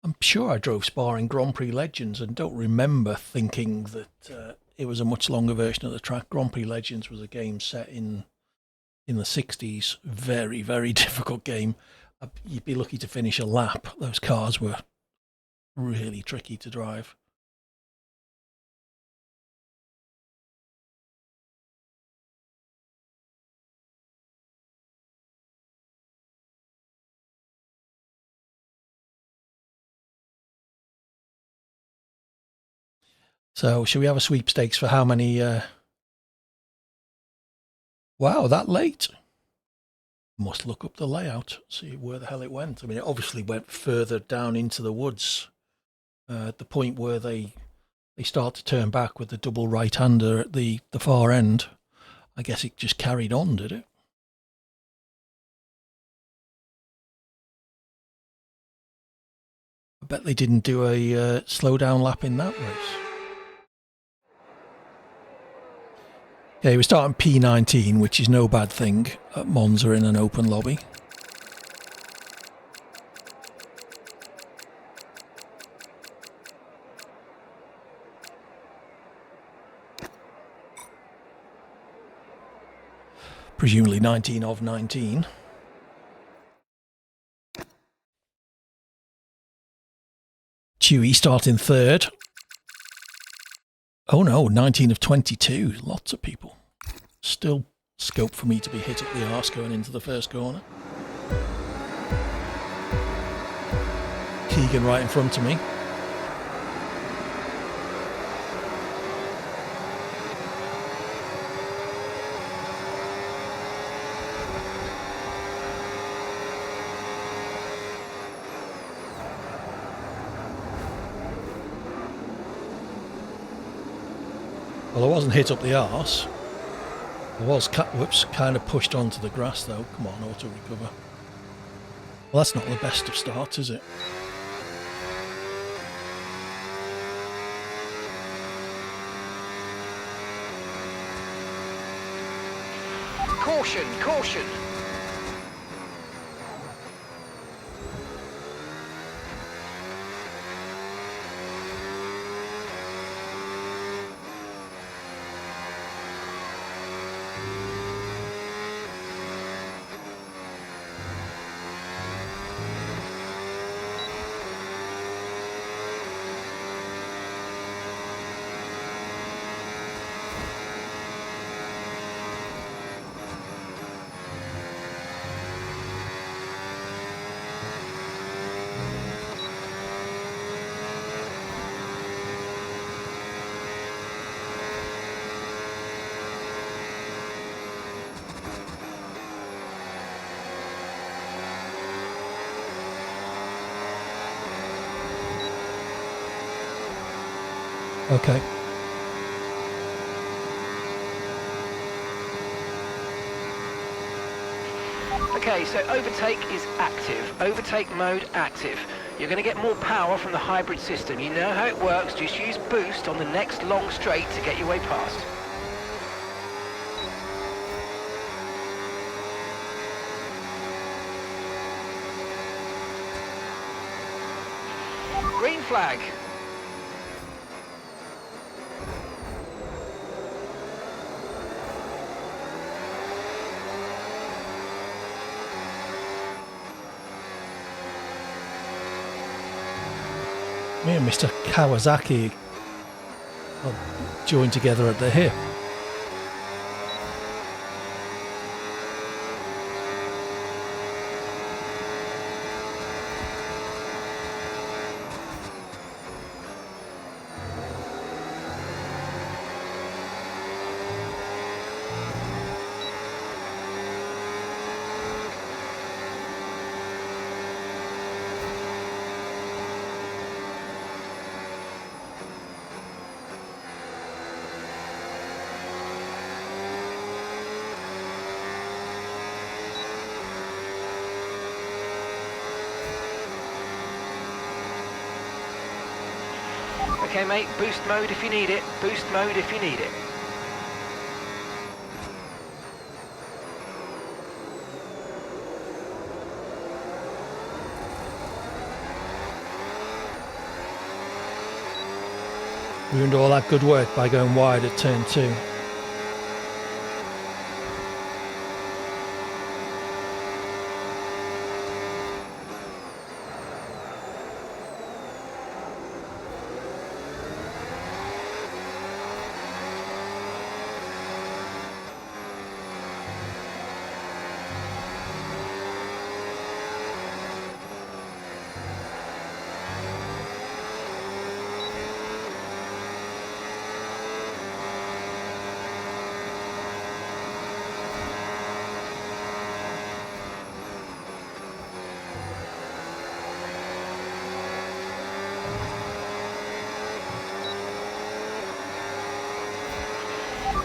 I'm sure I drove Spa in Grand Prix Legends and don't remember thinking that it was a much longer version of the track. Grand Prix Legends was a game set in the 60s. Very, very difficult game. You'd be lucky to finish a lap. Those cars were really tricky to drive. So, should we have a sweepstakes for how many? Wow, that late. Must look up the layout, see where the hell it went. I mean, it obviously went further down into the woods. At the point where they start to turn back with the double right-hander at the far end. I guess it just carried on, did it? I bet they didn't do a slow-down lap in that race. Okay, we're starting P19, which is no bad thing at Monza in an open lobby. Presumably 19 of 19. Chewy starting third. Oh no, 19 of 22. Lots of people. Still scope for me to be hit up the arse going into the first corner. Keegan right in front of me. Well, I wasn't hit up the arse. I was, kind of pushed onto the grass though. Come on, auto recover. Well, that's not the best of starts, is it? Caution, caution. Okay. Okay, so overtake is active. Overtake mode active. You're going to get more power from the hybrid system. You know how it works. Just use boost on the next long straight to get your way past. Green flag. Me and Mr. Kawasaki are joined together at the hip. Okay, mate, boost mode if you need it. Boost mode if you need it. We ruined all that good work by going wide at turn 2.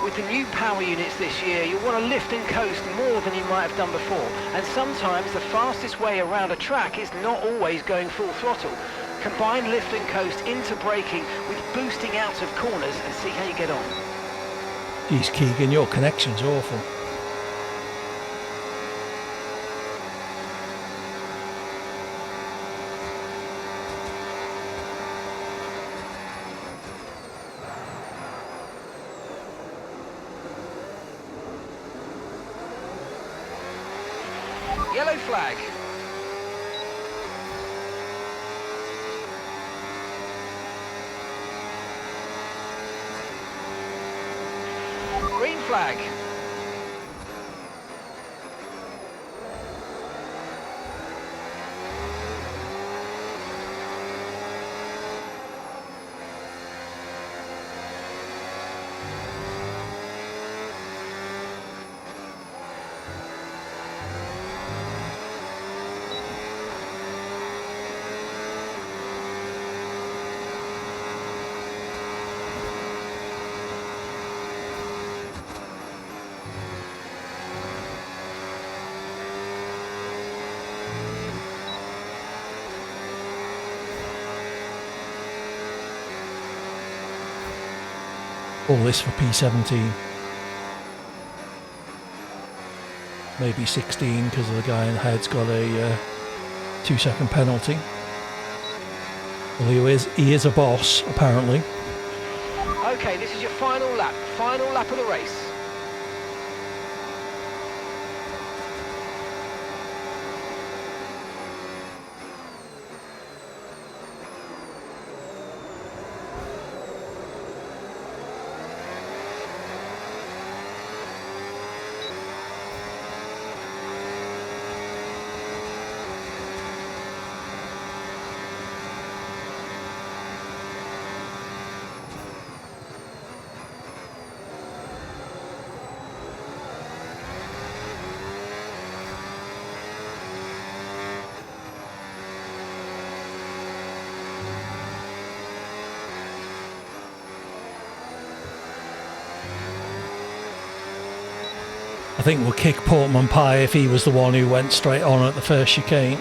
With the new power units this year, you'll want to lift and coast more than you might have done before. And sometimes the fastest way around a track is not always going full throttle. Combine lift and coast into braking with boosting out of corners and see how you get on. Geez, Keegan, your connection's awful. Yellow flag. Green flag. All this for P17. Maybe 16 because the guy in the head's got a 2-second penalty. Well, he is a boss, apparently. Okay, this is your final lap of the race. I think we'll kick Portman Pie if he was the one who went straight on at the first chicane.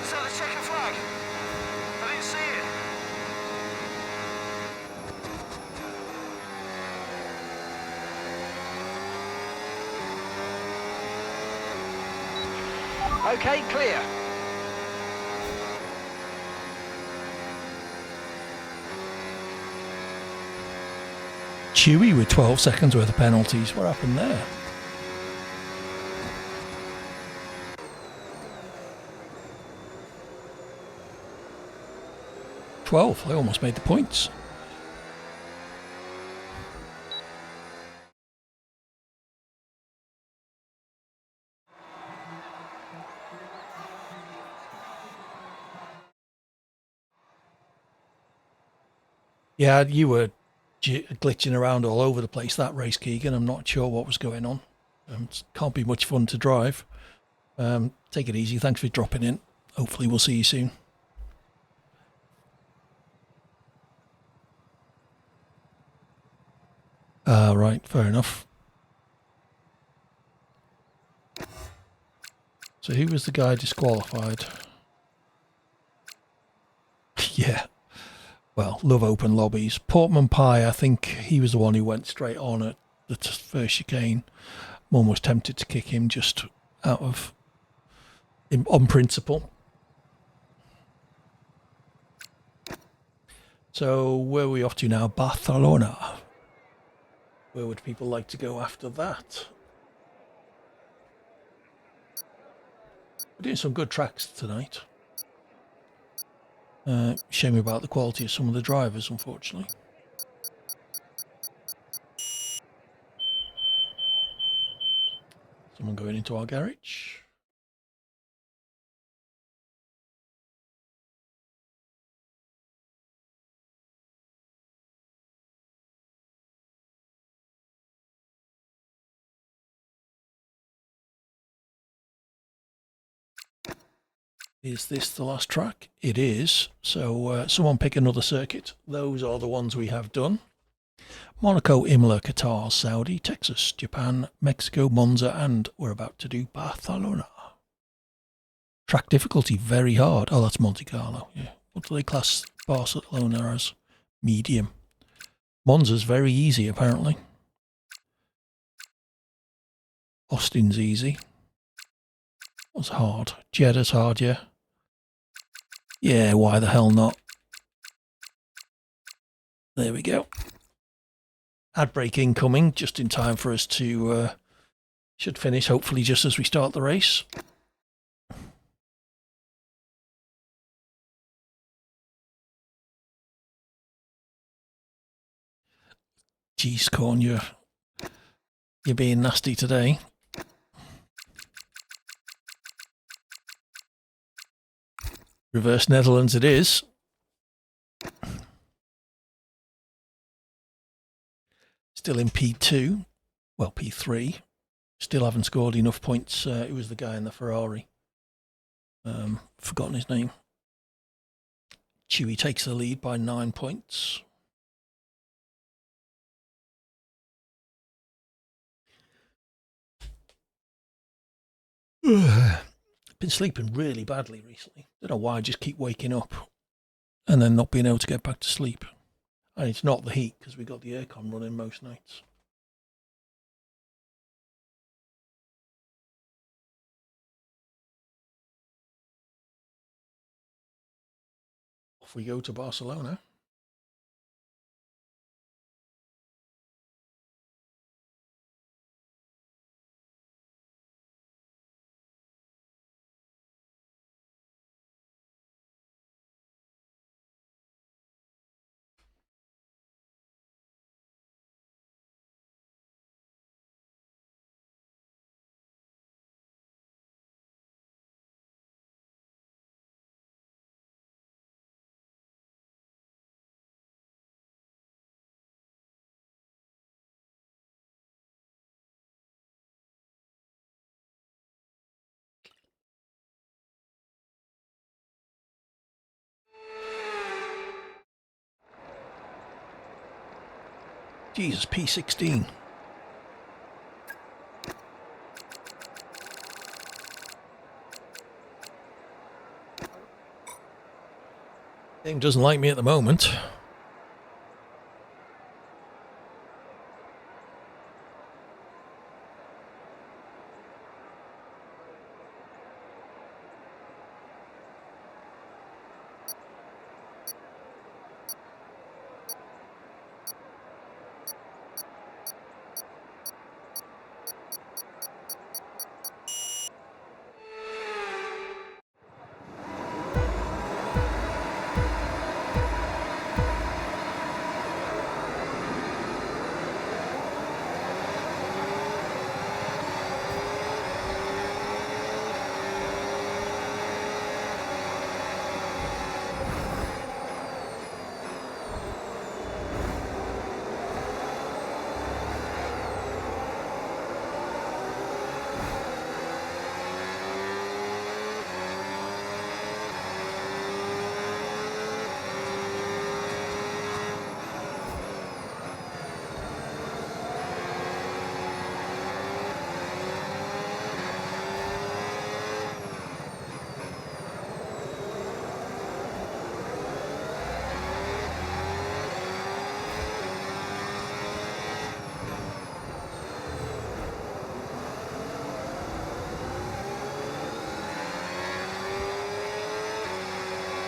Is that the checkered flag? I didn't see it. Okay, clear. Chewy with 12 seconds worth of penalties. What happened there? I almost made the points. Yeah, you were glitching around all over the place that race, Keegan. I'm not sure what was going on. Can't be much fun to drive. Take it easy. Thanks for dropping in. Hopefully we'll see you soon. Right, fair enough. So who was the guy disqualified? Yeah. Well, love open lobbies. Portman Pie, I think he was the one who went straight on at the first chicane. Mum was tempted to kick him just out of on principle. So where are we off to now? Barcelona. Where would people like to go after that? We're doing some good tracks tonight. Shame about the quality of some of the drivers, unfortunately. Someone going into our garage. Is this the last track? It is. So someone pick another circuit. Those are the ones we have done. Monaco, Imola, Qatar, Saudi, Texas, Japan, Mexico, Monza, and we're about to do Barcelona. Track difficulty, very hard. Oh, that's Monte Carlo. Yeah. What do they class Barcelona as? Medium. Monza's very easy, apparently. Austin's easy. What's hard? Jeddah's hard, yeah. Yeah, why the hell not? There we go. ad break incoming, just in time for us to should finish hopefully just as we start the race. Geez, Corn, you're being nasty today. Reverse Netherlands it is. Still in P2. Well, P3. Still haven't scored enough points. It was the guy in the Ferrari. Forgotten his name. Chewy takes the lead by 9 points. Been sleeping really badly recently. Don't know why, I just keep waking up and then not being able to get back to sleep. And it's not the heat because we got the aircon running most nights. Off we go to Barcelona. Jesus, P16. Game doesn't like me at the moment.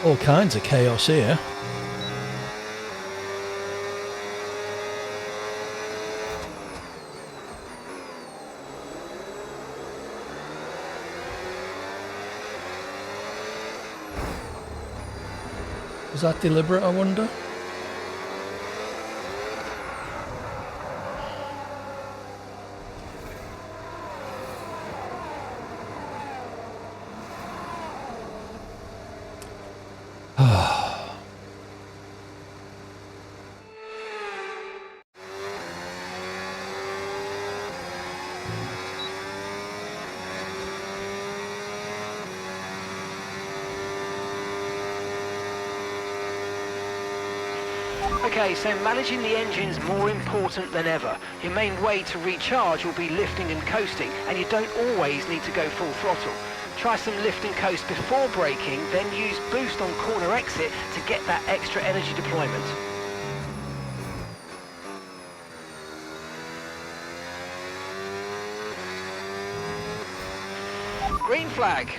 All kinds of chaos here. Was that deliberate, I wonder? Okay, so managing the engine's more important than ever. Your main way to recharge will be lifting and coasting, and you don't always need to go full throttle. Try some lift and coast before braking, then use boost on corner exit to get that extra energy deployment. Green flag.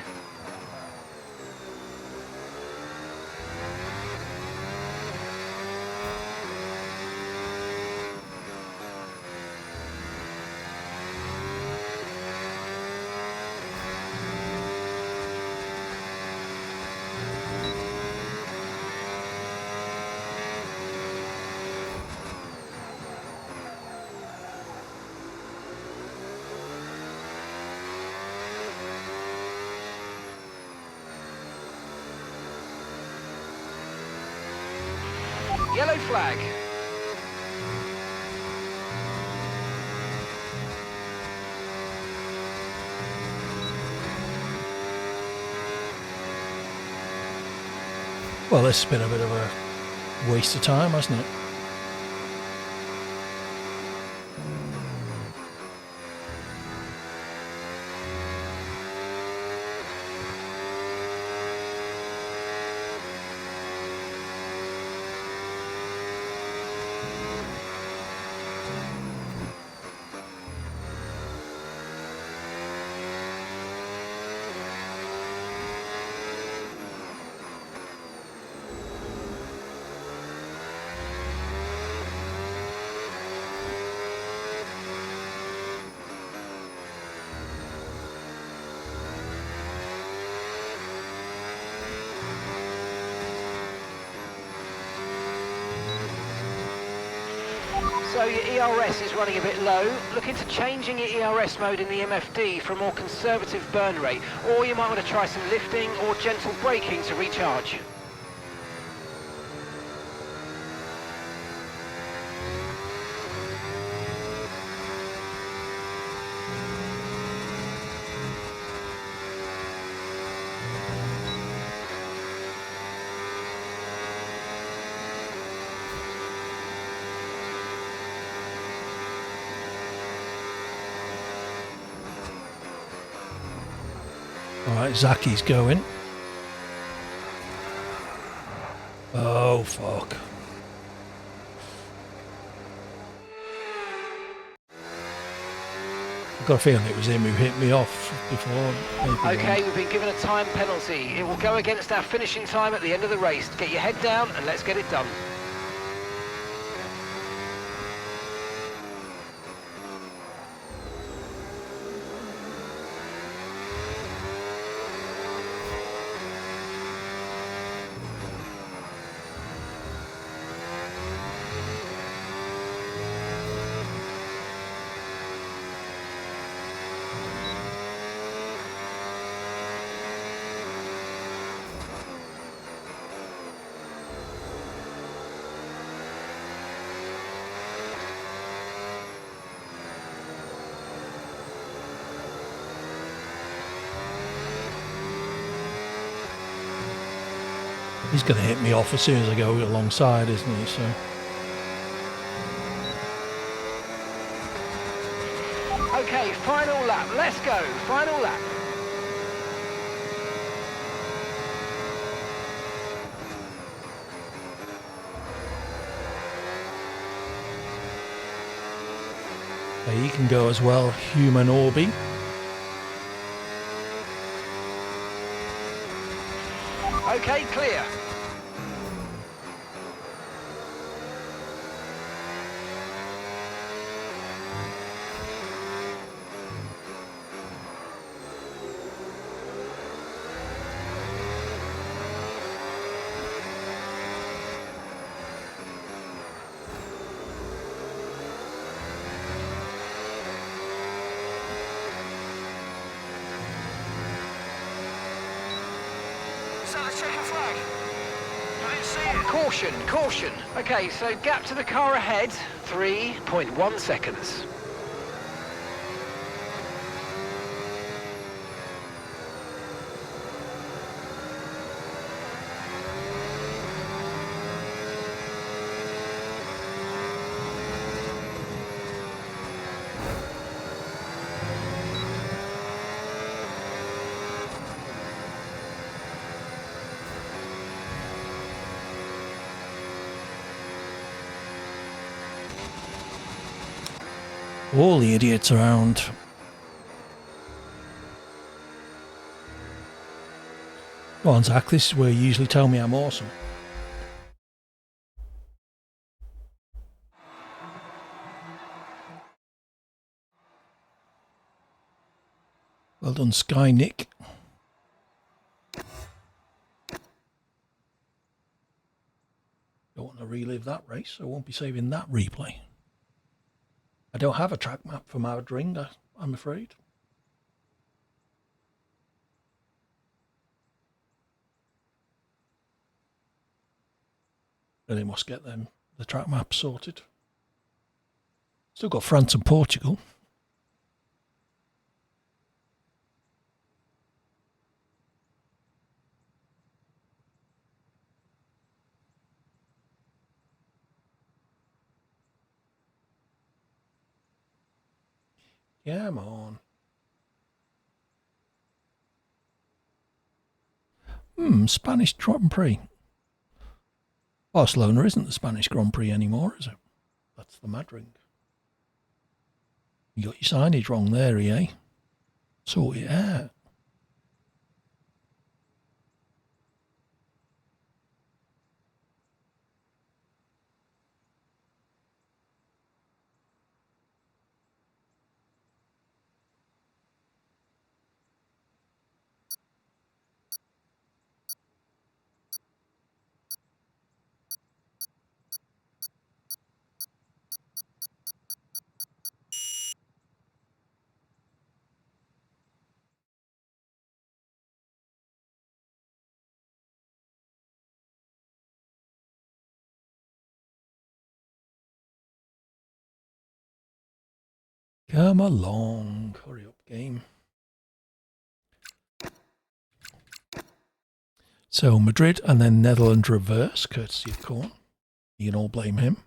Yellow flag. Well, this has been a bit of a waste of time, hasn't it? So your ERS is running a bit low. Look into changing your ERS mode in the MFD for a more conservative burn rate, or you might want to try some lifting or gentle braking to recharge. Alright, Zaki's going. Oh, fuck. I've got a feeling it was him who hit me off before. Maybe Okay, we've been given a time penalty. It will go against our finishing time at the end of the race. Get your head down and let's get it done. he's going to hit me off as soon as I go alongside, isn't he? So. Okay, final lap. Let's go. Final lap. He can go as well, Human Orbi. Okay, clear. Is that the checkered flag? I didn't see it. Caution, caution. Okay, so gap to the car ahead, 3.1 seconds. All the idiots around. Go on, Zach, this is where you usually tell me I'm awesome. Well done, Sky Nick. Don't want to relive that race, so I won't be saving that replay. I don't have a track map for Mad Ring, I'm afraid. Really must get the track map sorted. Still got France and Portugal. Come on. Spanish Grand Prix. Barcelona isn't the Spanish Grand Prix anymore, is it? That's the Madrid. You got your signage wrong there, EA. Sort it out. Come along. Hurry up, game. So Madrid and then Netherlands reverse, courtesy of Korn. You can all blame him.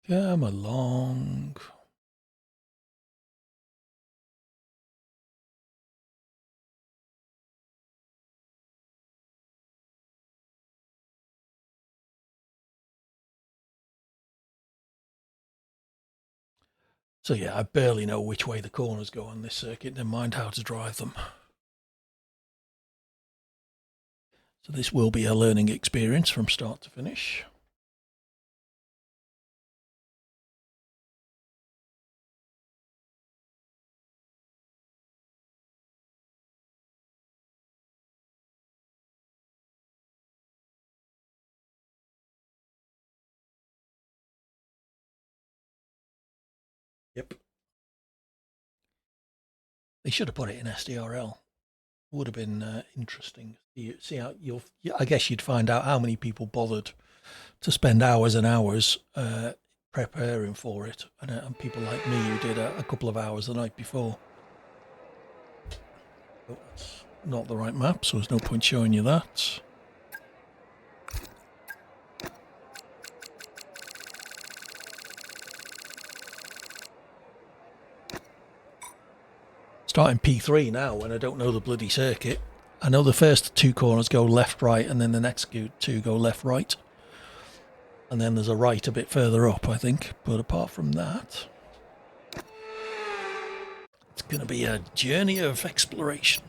Come along. So yeah, I barely know which way the corners go on this circuit, never mind how to drive them. So this will be a learning experience from start to finish. Yep. They should have put it in SDRL. Would have been interesting. You see how I guess you'd find out how many people bothered to spend hours and hours preparing for it, and people like me who did a couple of hours the night before. But that's not the right map, so there's no point showing you that. Starting P3 now when I don't know the bloody circuit. I know the first two corners go left, right, and then the next two go left, right. And then there's a right a bit further up, I think. But apart from that, it's going to be a journey of exploration.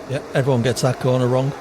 Yeah, everyone gets that corner wrong.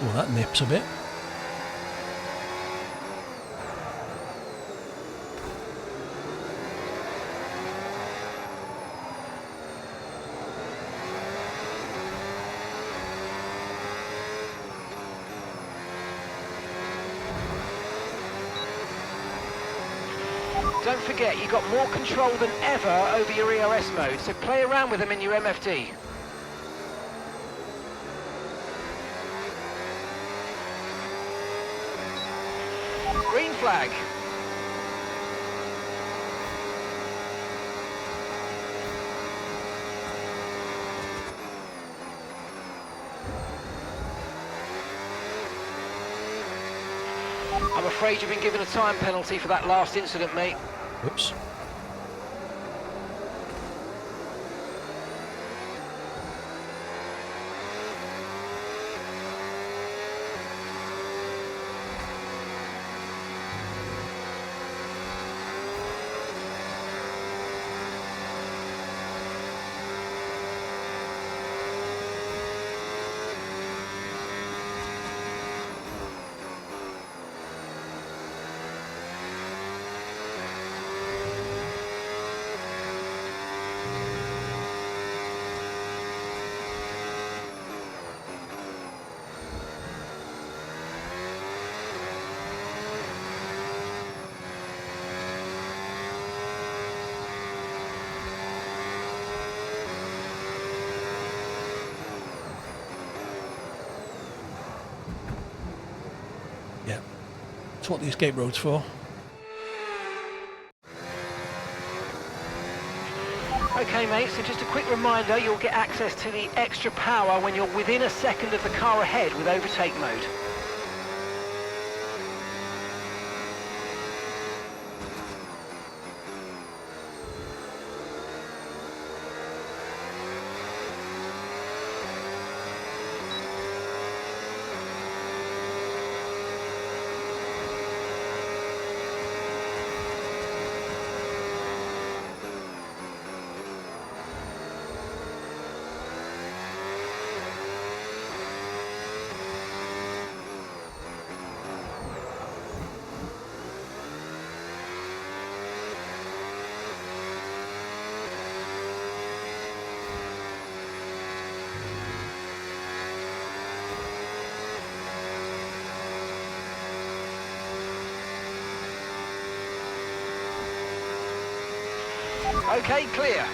Oh, that nips a bit. Don't forget, you've got more control than ever over your ERS mode, so play around with them in your MFD. Green flag. I'm afraid you've been given a time penalty for that last incident, mate. Whoops. Yeah. That's what the escape road's for. Okay, mate, so just a quick reminder, you'll get access to the extra power when you're within a second of the car ahead with overtake mode. Okay, clear.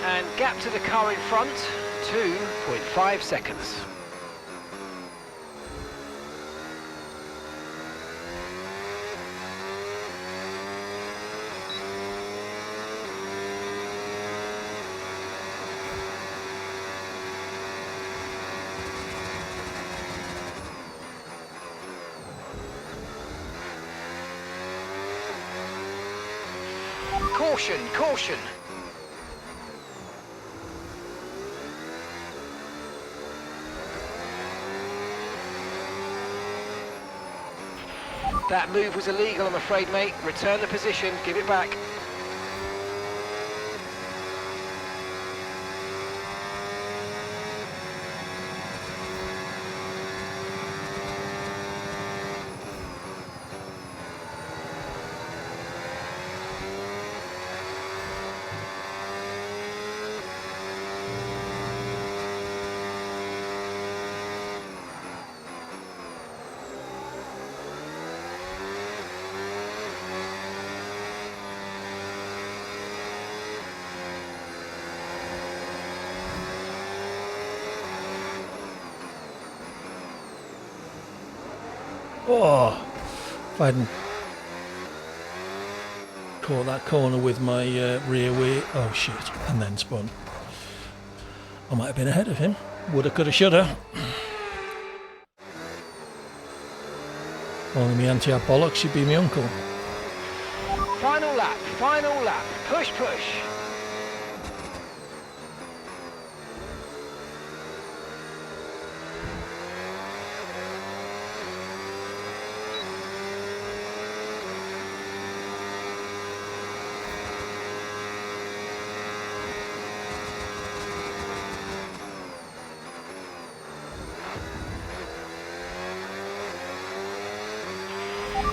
And gap to the car in front, 2.5 seconds. Caution, caution. That move was illegal, I'm afraid, mate. Return the position, give it back. Oh, if I hadn't caught that corner with my rear wheel, oh shit, and then spun, I might have been ahead of him. Woulda, coulda, shoulda. Only me auntie had bollocks, she'd be my uncle. Final lap, final lap. Push, push.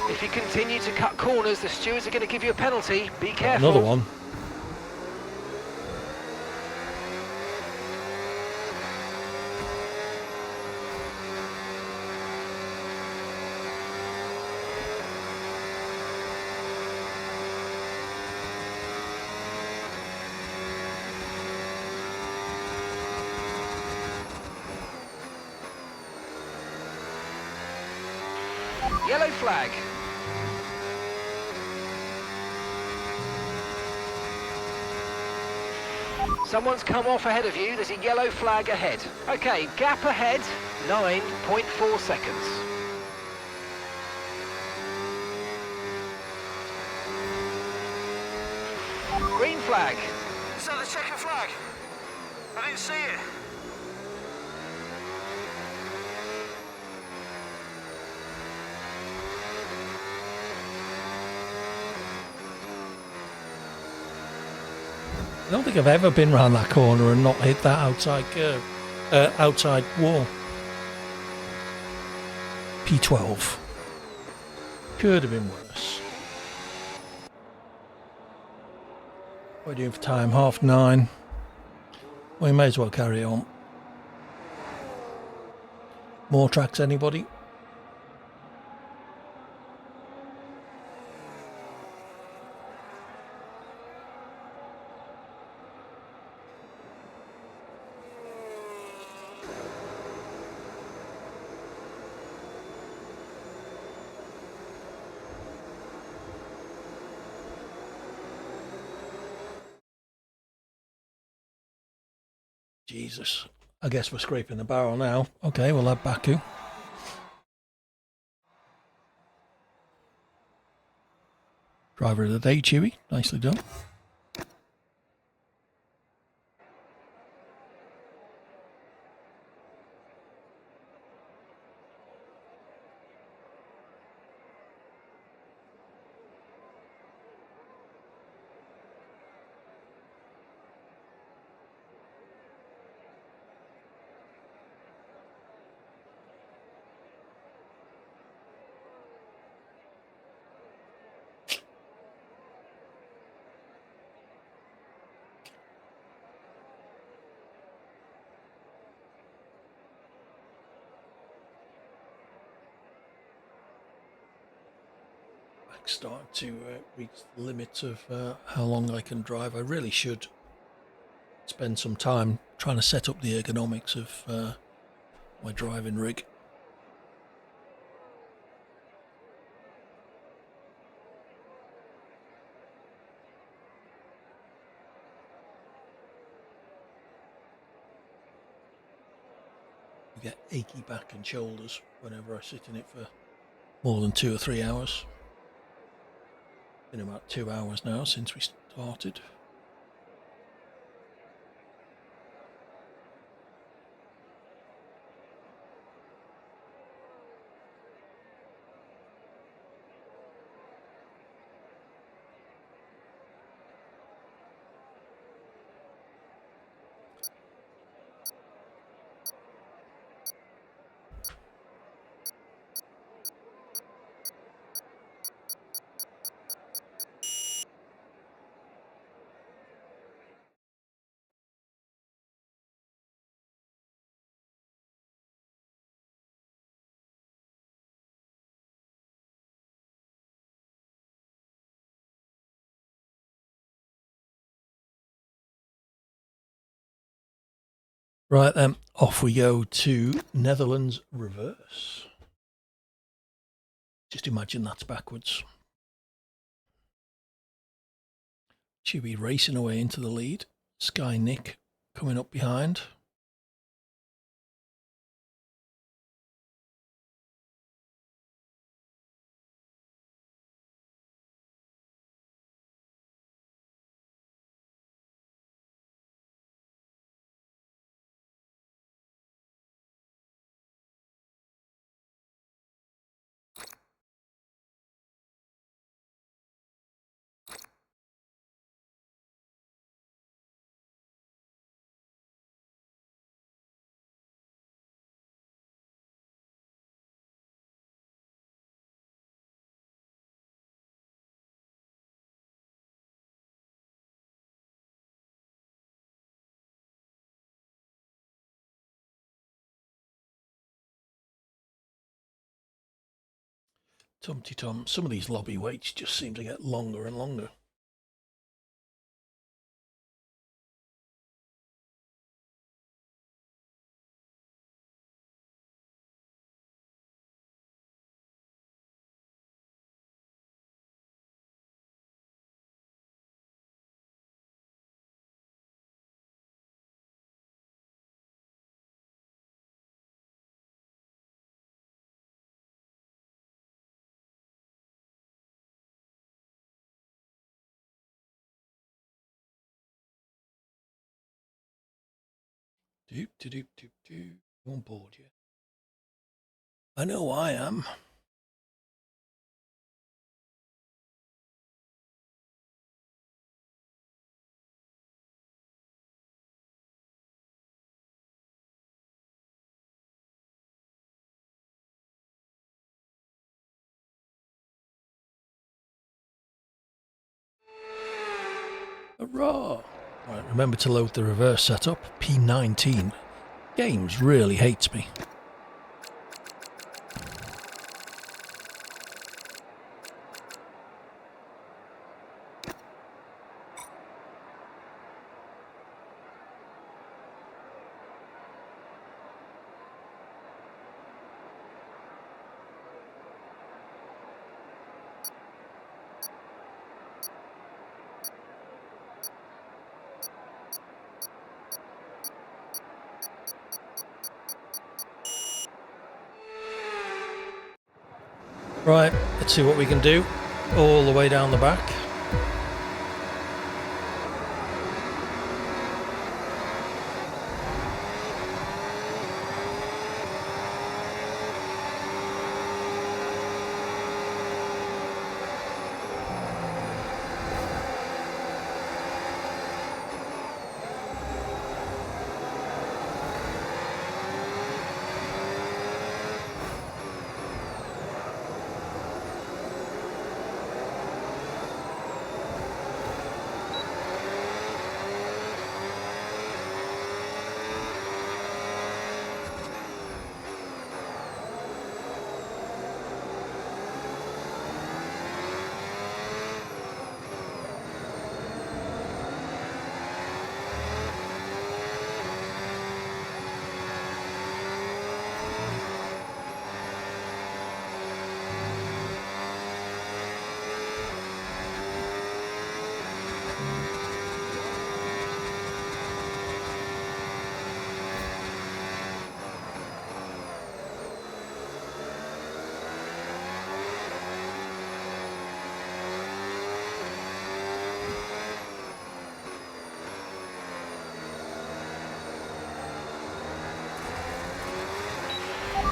If you continue to cut corners, the stewards are going to give you a penalty. Be careful. Another one. Yellow flag. Someone's come off ahead of you. There's a yellow flag ahead. Okay, gap ahead, 9.4 seconds. Green flag. Is that the checkered flag? I didn't see it. I don't think I've ever been round that corner and not hit that outside curve, outside wall. P12. Could have been worse. What are we doing for time? 9:30. We may as well carry on. More tracks, anybody? Jesus. I guess we're scraping the barrel now. Okay, we'll have Baku. Driver of the day, Chewy. Nicely done. Starting to reach the limit of how long I can drive. I really should spend some time trying to set up the ergonomics of my driving rig. I get achy back and shoulders whenever I sit in it for more than 2 or 3 hours. Been about 2 hours now since we started. Right then, off we go to Netherlands reverse. Just imagine that's backwards. Chewy racing away into the lead. Sky Nick coming up behind. Tum-ty-tum. Some of these lobby waits just seem to get longer and longer. Doop, doop, doop, doop. You on board yet? I know I am. Hurrah! Right, remember to load the reverse setup, P19. Games really hates me. Right, let's see what we can do. All the way down the back.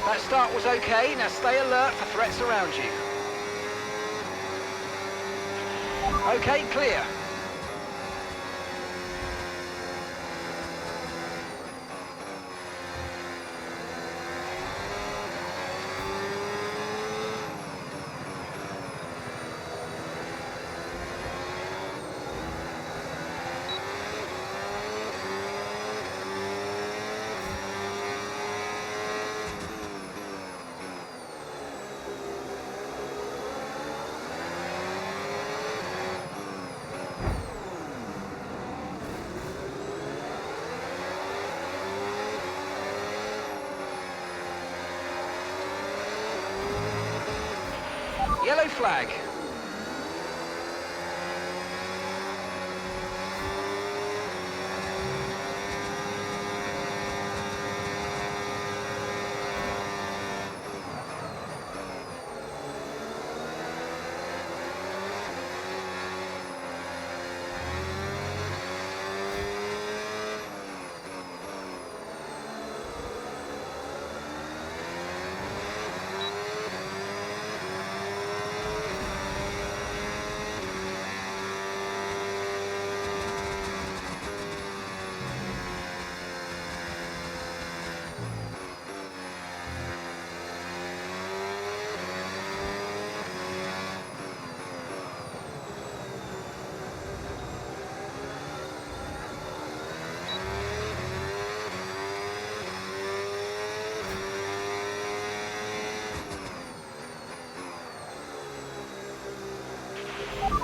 That start was okay, now stay alert for threats around you. Okay, clear. flag.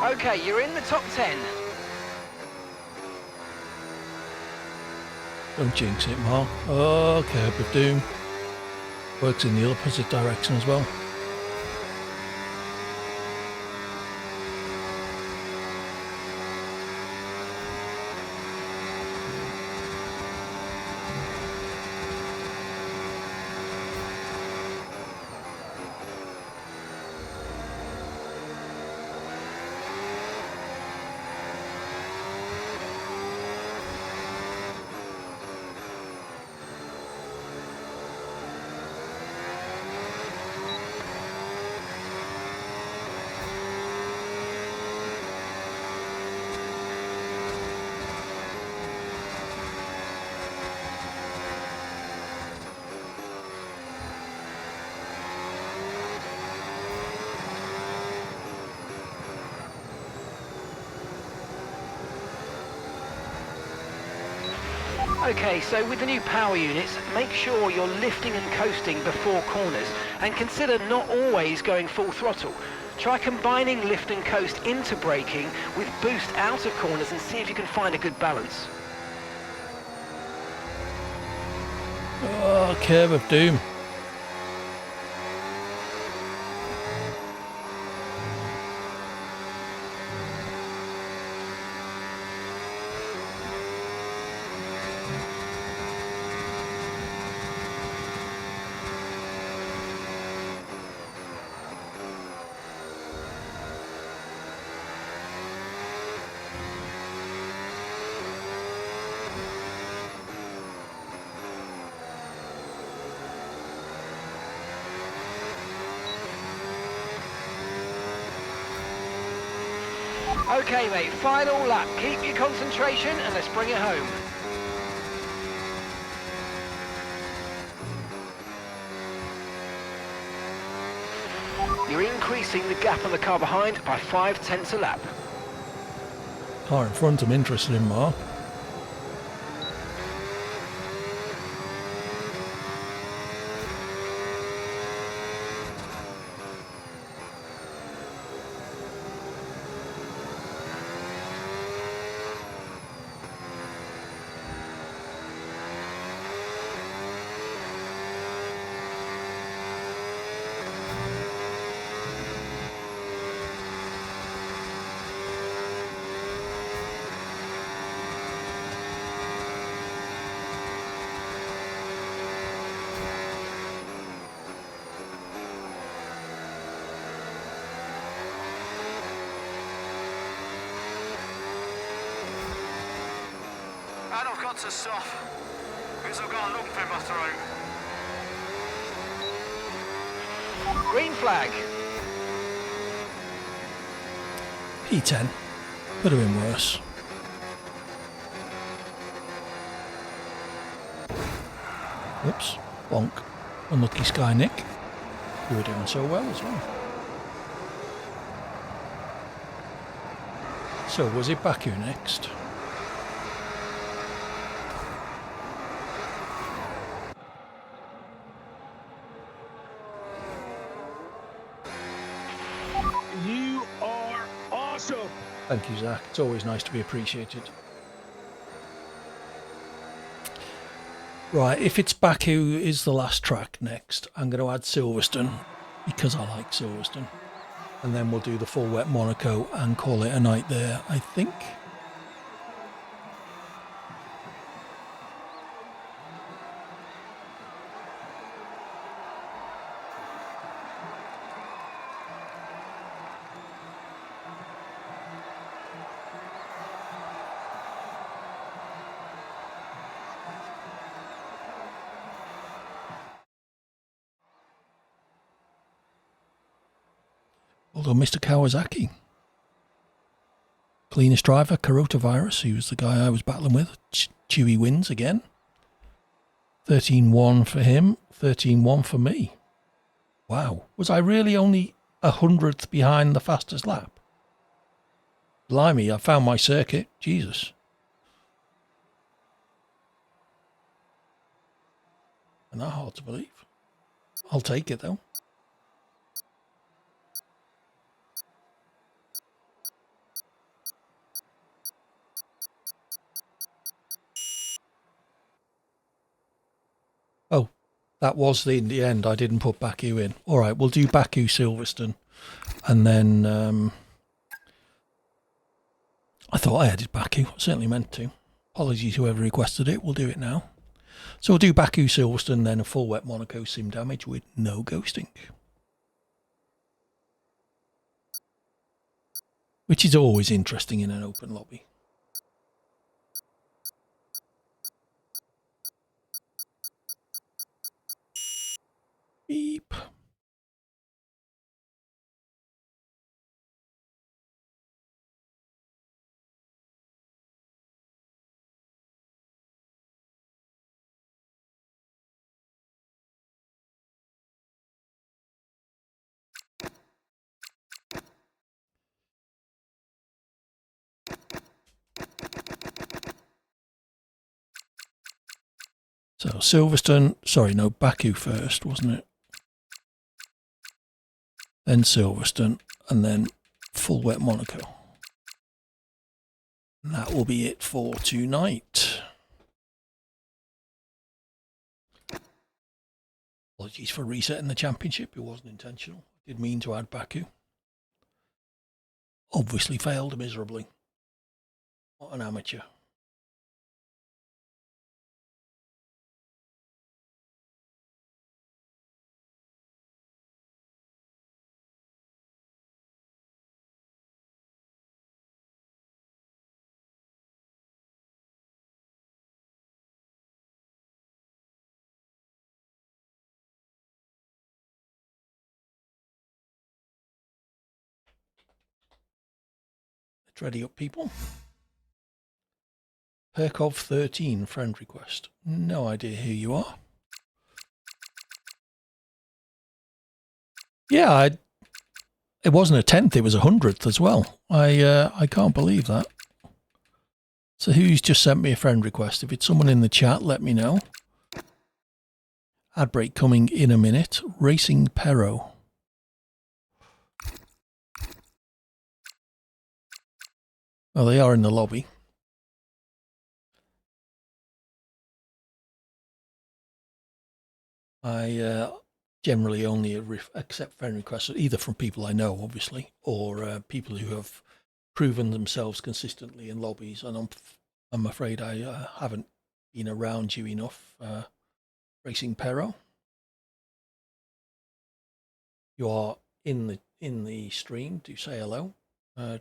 Okay, you're in the top 10. Don't jinx it, Mark. Oh, curb of doom. Works in the opposite direction as well. Okay, so with the new power units, make sure you're lifting and coasting before corners, and consider not always going full throttle. Try combining lift and coast into braking with boost out of corners and see if you can find a good balance. Oh, curb of doom. Okay, mate, final lap. Keep your concentration and let's bring it home. You're increasing the gap on the car behind by 5/10 a lap. Car in front I'm interested in, Mark. And I've got to stop because I've got a lump in my throat. Green flag. P10. Could have been worse. Whoops. Bonk. Unlucky Sky Nick. You were doing so well as well. So, was it Baku next? You are awesome. Thank you, Zach. It's always nice to be appreciated. Right, if it's Baku is the last track next, I'm going to add Silverstone because I like Silverstone. And then we'll do the full wet Monaco and call it a night there, I think. Although Mr. Kawasaki, cleanest driver, coronavirus, he was the guy I was battling with. Chewy wins again. 13-1 for him, 13-1 for me. Wow, was I really only 100th behind the fastest lap? Blimey, I found my circuit, Jesus. And that's hard to believe. I'll take it though. Oh, that was in the end. I didn't put Baku in. All right, we'll do Baku Silverstone. And then I thought I added Baku. I certainly meant to. Apologies whoever requested it. We'll do it now. So we'll do Baku Silverstone, then a full wet Monaco sim damage with no ghosting. Which is always interesting in an open lobby. Beep. So Silverstone, sorry, no, Baku first, wasn't it? Then Silverstone, and then full wet Monaco. And that will be it for tonight. Apologies for resetting the championship, it wasn't intentional. I did mean to add Baku. Obviously failed miserably. What an amateur. Let's ready up, people. Perkov 13 friend request. No idea who you are. Yeah, it wasn't a 10th, it was a 100th as well. I can't believe that. So who's just sent me a friend request? If it's someone in the chat, let me know. Ad break coming in a minute. Racing Pero. Oh, they are in the lobby. I generally only accept friend requests either from people I know, obviously, or people who have proven themselves consistently in lobbies. And I'm afraid I haven't been around you enough. Racing Pero, you are in the stream. Do say hello.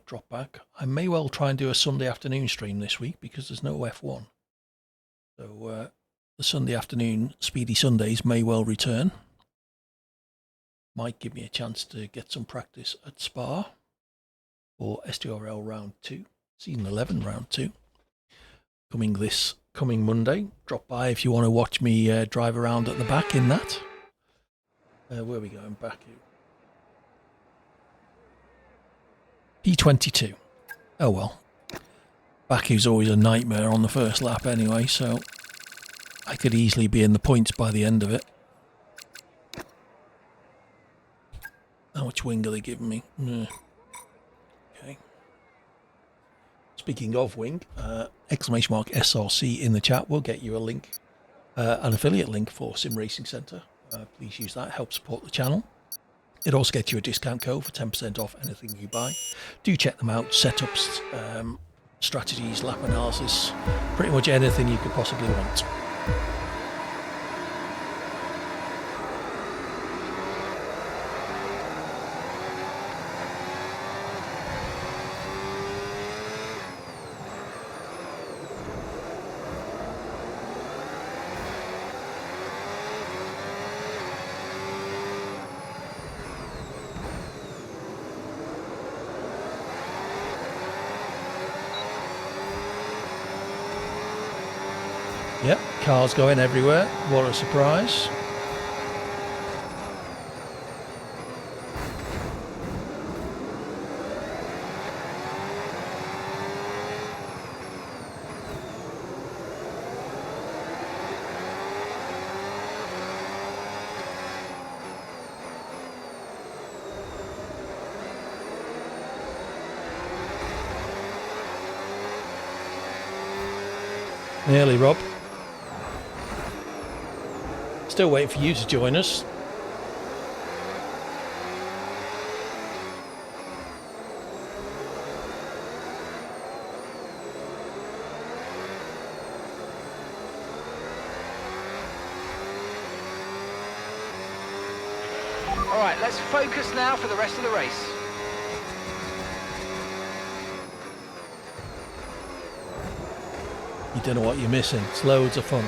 Drop back. I may well try and do a Sunday afternoon stream this week because there's no F1. So the Sunday afternoon Speedy Sundays may well return. Might give me a chance to get some practice at Spa for STRL round 2, season 11 round 2. Coming Monday. Drop by if you want to watch me drive around at the back in that. Where are we going? Baku. P22. Oh well. Baku's always a nightmare on the first lap anyway, so I could easily be in the points by the end of it. How much wing are they giving me? Okay. Speaking of wing, exclamation mark SRC in the chat will get you a link, an affiliate link for Sim Racing Centre. Please use that, help support the channel. It also gets you a discount code for 10% off anything you buy. Do check them out. Setups, strategies, lap analysis, pretty much anything you could possibly want. Yep, cars going everywhere. What a surprise. Nearly, Rob. Still waiting for you to join us. All right, let's focus now for the rest of the race. You don't know what you're missing. It's loads of fun.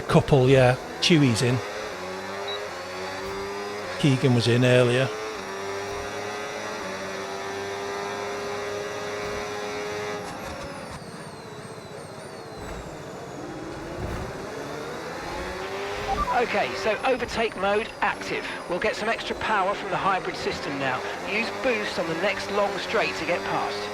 Couple, yeah. Chewie's in. Keegan was in earlier. Okay, so overtake mode active. We'll get some extra power from the hybrid system now. Use boost on the next long straight to get past.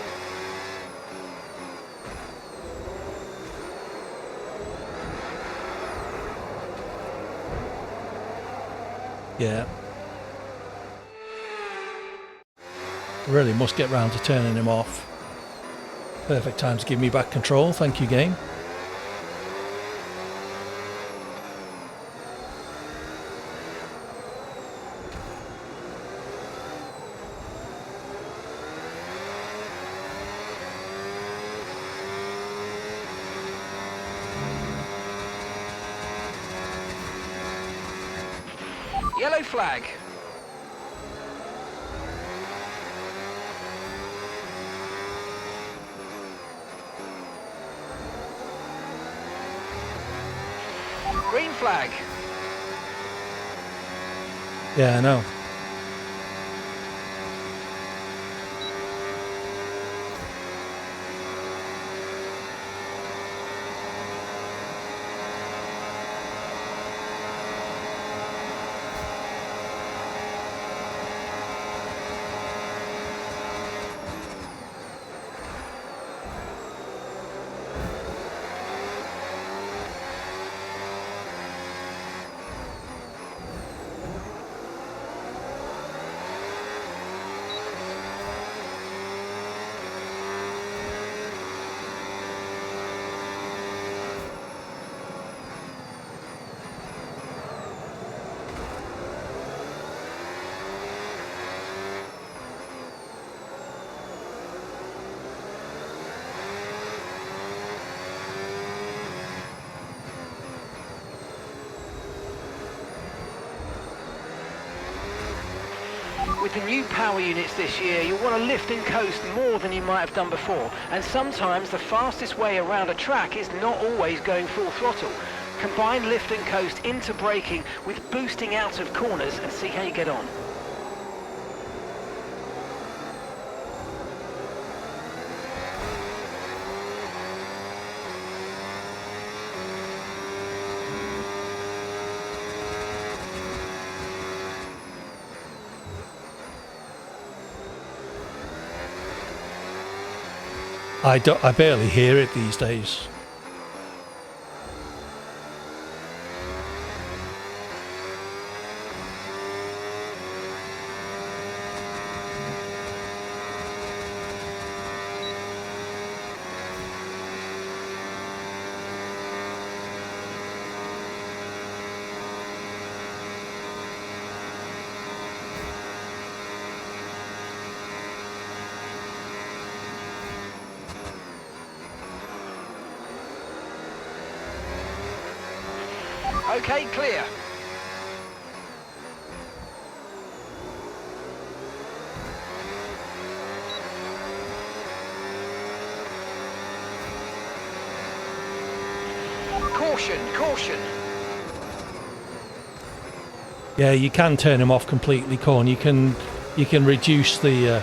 Yeah. Really must get round to turning him off. Perfect time to give me back control. Thank you, game. Yellow flag. Green flag. Yeah, I know. With the new power units this year, you'll want to lift and coast more than you might have done before. And sometimes the fastest way around a track is not always going full throttle. Combine lift and coast into braking with boosting out of corners and see how you get on. I barely hear it these days. Okay, clear. Caution, caution. Yeah, you can turn them off completely, Corn. You can reduce the.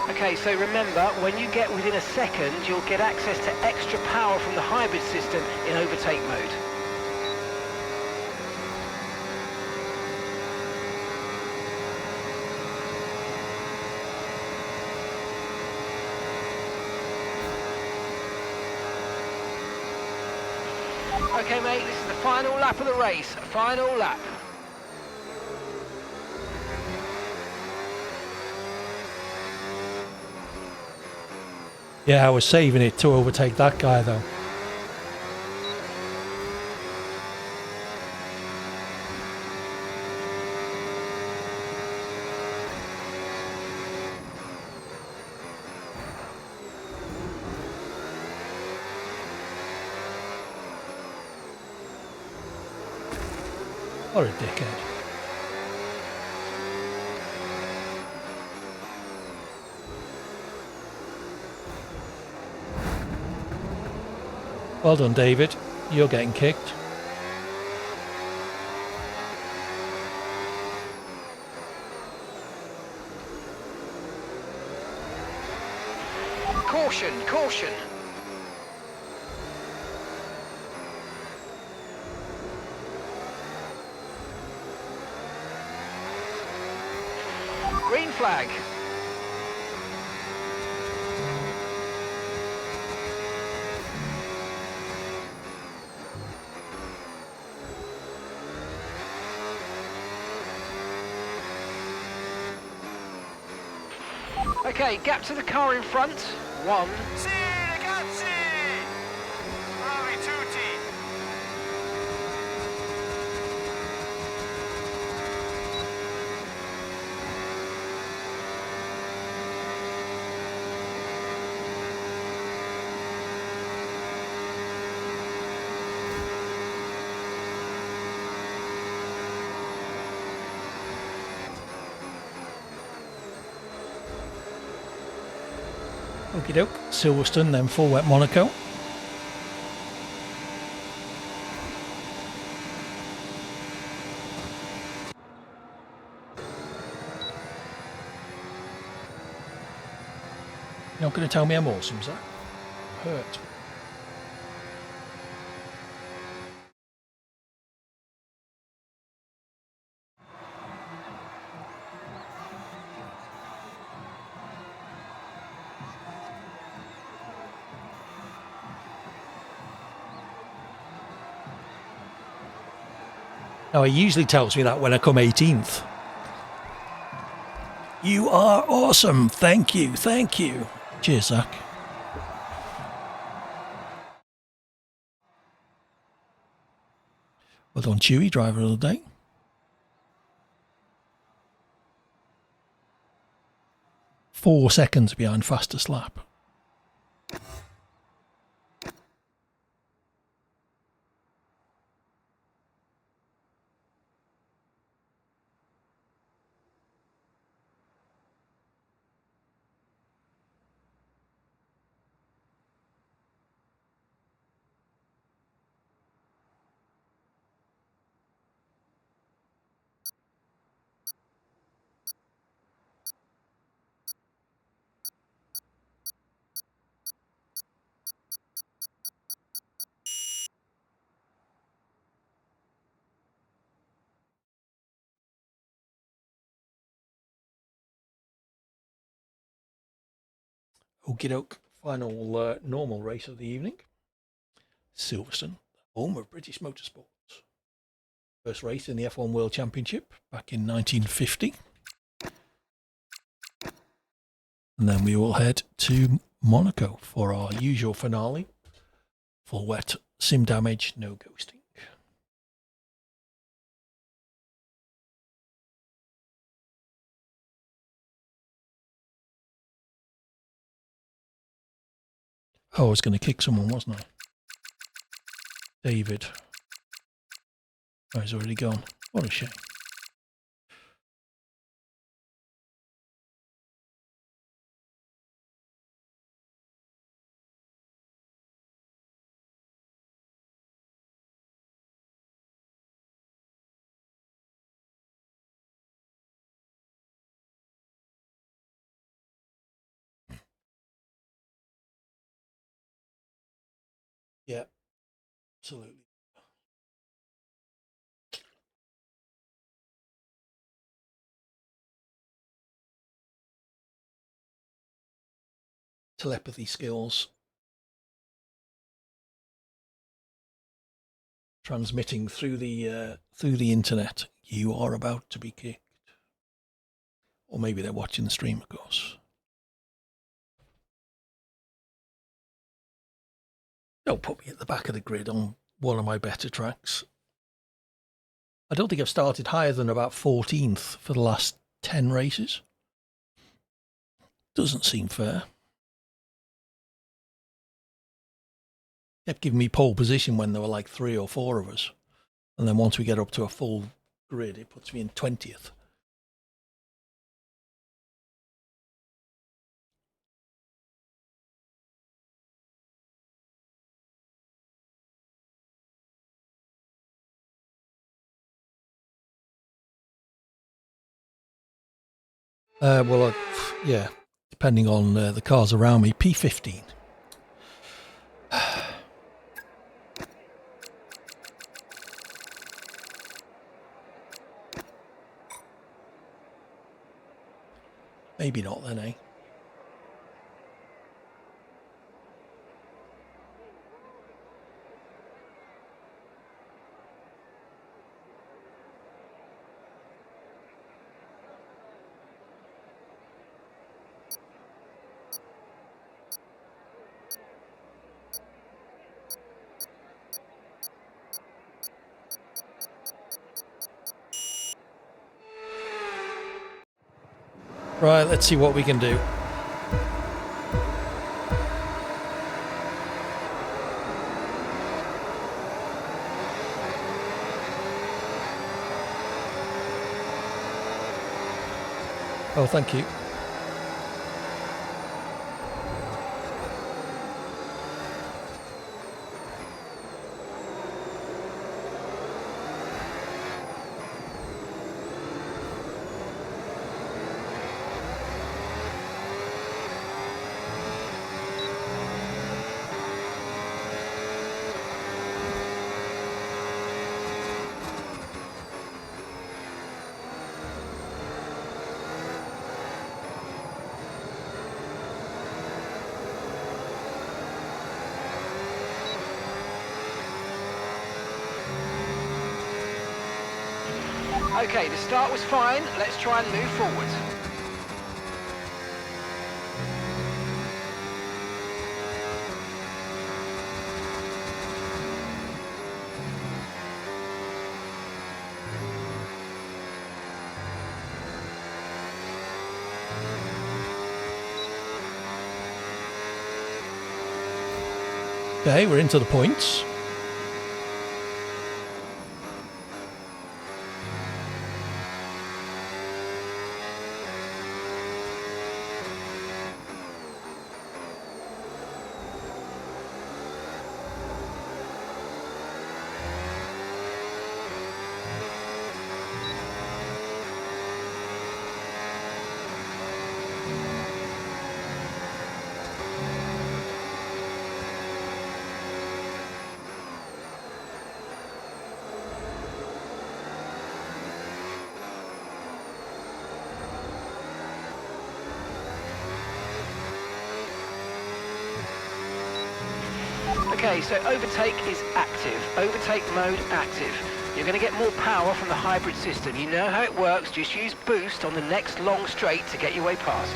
Okay, so remember, when you get within a second, you'll get access to extra power from the hybrid system in overtake mode. Okay, mate, this is the final lap of the race. Final lap. Yeah, I was saving it to overtake that guy though. What a dickhead. Well done, David. You're getting kicked. Caution, caution. Green flag. Okay, gap to the car in front. 1. Sì, ragazzi! Bravi tutti! Okie doke. Silverstone, then full wet Monaco. You're not going to tell me I'm awesome, Zach? Hurt. Now, he usually tells me that when I come 18th. You are awesome. Thank you. Thank you. Cheers, Zach. Well done, Chewy, driver of the day. Four seconds behind fastest lap. Okie doke. Final normal race of the evening. Silverstone, home of British Motorsports. First race in the F1 World Championship back in 1950. And then we will head to Monaco for our usual finale. Full wet, sim damage, no ghosting. Oh, I was going to kick someone, wasn't I? David. Oh, he's already gone. What a shame. Yeah, absolutely. Telepathy skills. Transmitting through the internet. You are about to be kicked. Or maybe they're watching the stream, of course. Don't put me at the back of the grid on one of my better tracks. I don't think I've started higher than about 14th for the last 10 races. Doesn't seem fair. Kept giving me pole position when there were like 3 or 4 of us. And then once we get up to a full grid, it puts me in 20th. Yeah, depending on the cars around me, P15. Maybe not then, eh? Right, let's see what we can do. Oh, thank you. Okay, the start was fine. Let's try and move forward. Okay, we're into the points. Okay, so overtake is active. Overtake mode active. You're going to get more power from the hybrid system. You know how it works. Just use boost on the next long straight to get your way past.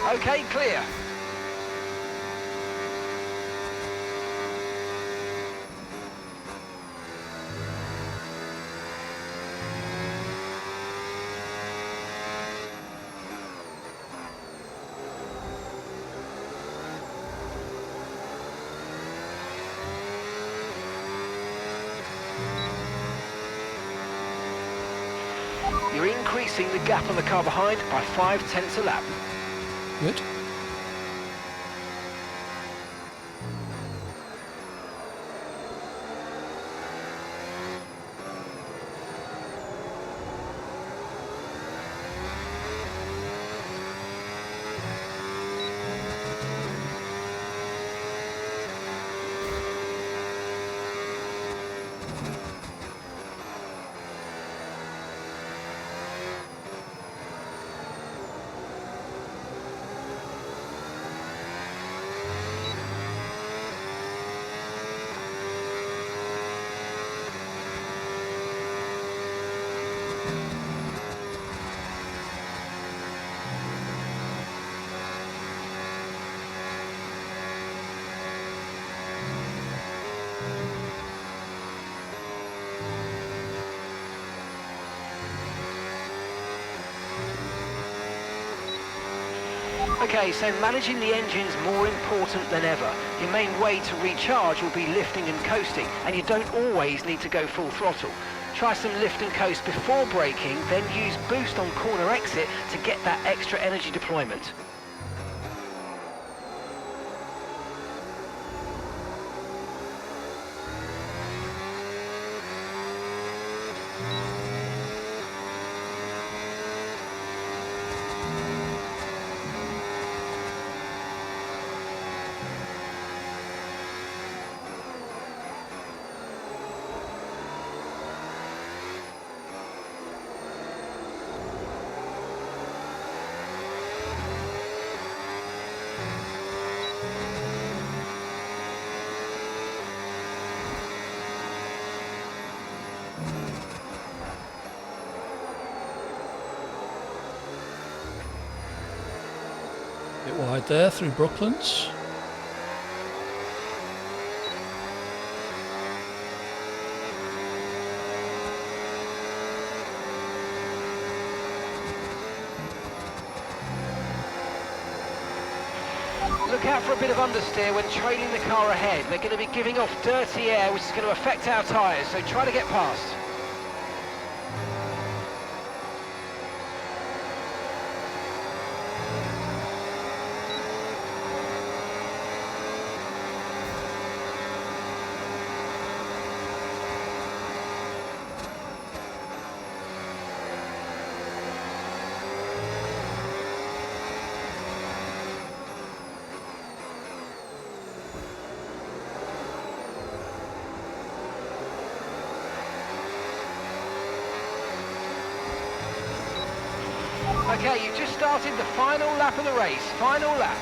Okay, clear. You're increasing the gap on the car behind by 0.5 a lap. Good. Okay, so managing the engine's more important than ever. Your main way to recharge will be lifting and coasting, and you don't always need to go full throttle. Try some lift and coast before braking, then use boost on corner exit to get that extra energy deployment. Bit wide there through Brooklands. Look out for a bit of understeer when trailing the car ahead. They're going to be giving off dirty air, which is going to affect our tyres, so try to get past. Okay, you've just started the final lap of the race. Final lap.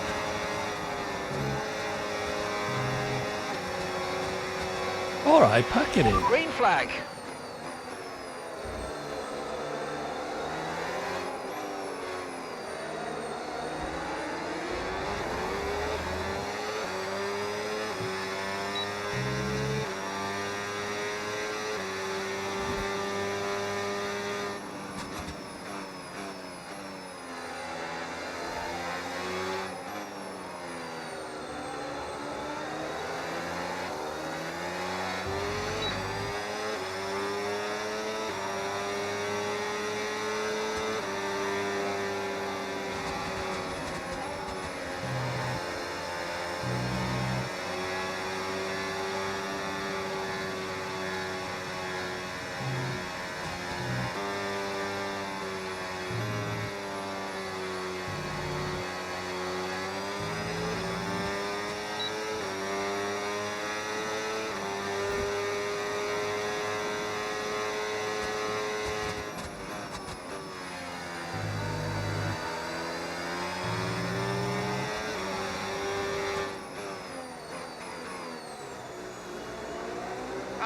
All right, pack it in. Green flag.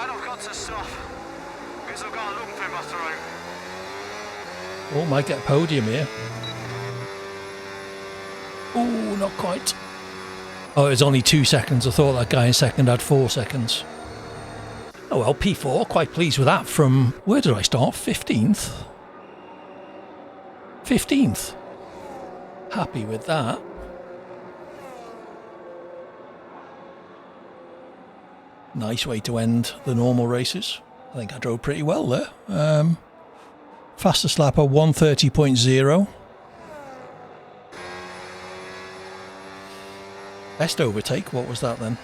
And I've got to stop because I've got a lump in my throat. Oh, might get a podium here. Oh, not quite. Oh, it was only 2 seconds. I thought that guy in second had 4 seconds. Oh well, P4, quite pleased with that from, where did I start? 15th? 15th. Happy with that. Nice way to end the normal races. I think I drove pretty well there. Fastest lap of 1:30.0. Best overtake, what was that then?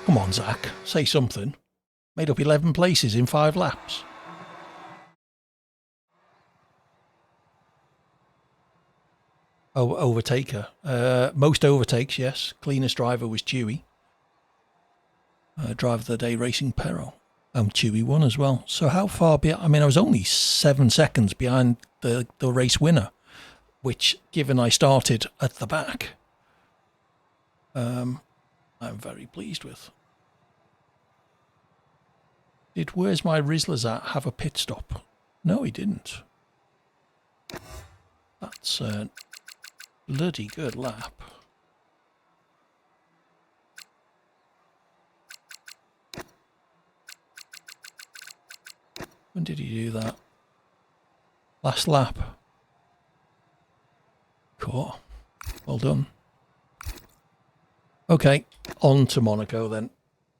Come on, Zach, say something. Made up 11 places in 5 laps. Oh, overtaker. Most overtakes, yes. Cleanest driver was Chewy. Driver of the day, Racing Perro. Chewy won as well. So how far behind? I mean, I was only 7 seconds behind the race winner, which, given I started at the back, I'm very pleased with. Did Where's My Rizzlers At have a pit stop? No, he didn't. That's a bloody good lap. When did he do that? Last lap. Cool. Well done. Okay, on to Monaco then.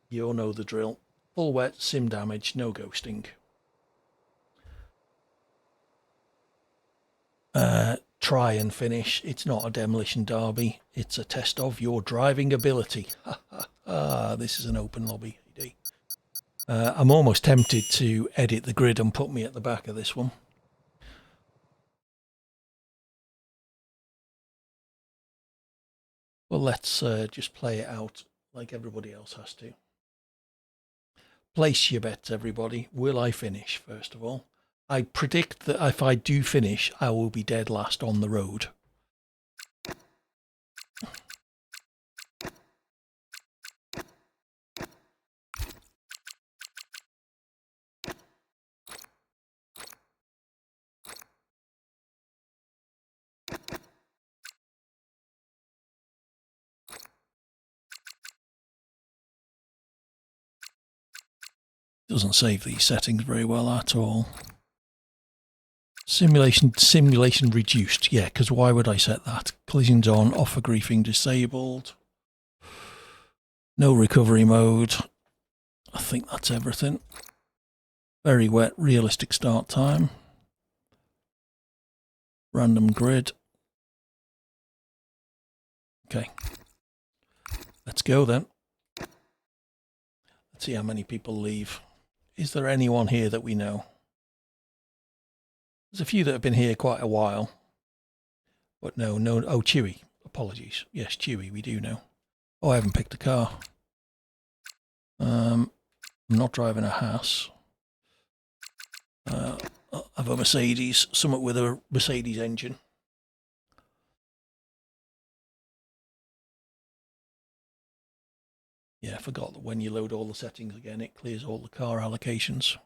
You all know the drill. Full wet, sim damage, no ghosting. Try and finish. It's not a demolition derby. It's a test of your driving ability. This is an open lobby. I'm almost tempted to edit the grid and put me at the back of this one. Well, let's just play it out like everybody else has to. Place your bets, everybody. Will I finish, first of all? I predict that if I do finish, I will be dead last on the road. Doesn't save these settings very well at all. Simulation reduced. Yeah, because why would I set that? Collisions on, offer griefing disabled. No recovery mode. I think that's everything. Very wet, realistic start time. Random grid. Okay. Let's go then. Let's see how many people leave. Is there anyone here that we know? There's a few that have been here quite a while. But no. Oh, Chewy. Apologies. Yes, Chewy, we do know. Oh, I haven't picked a car. I'm not driving a Haas. of a Mercedes, somewhat with a Mercedes engine. Yeah, I forgot that when you load all the settings again, it clears all the car allocations.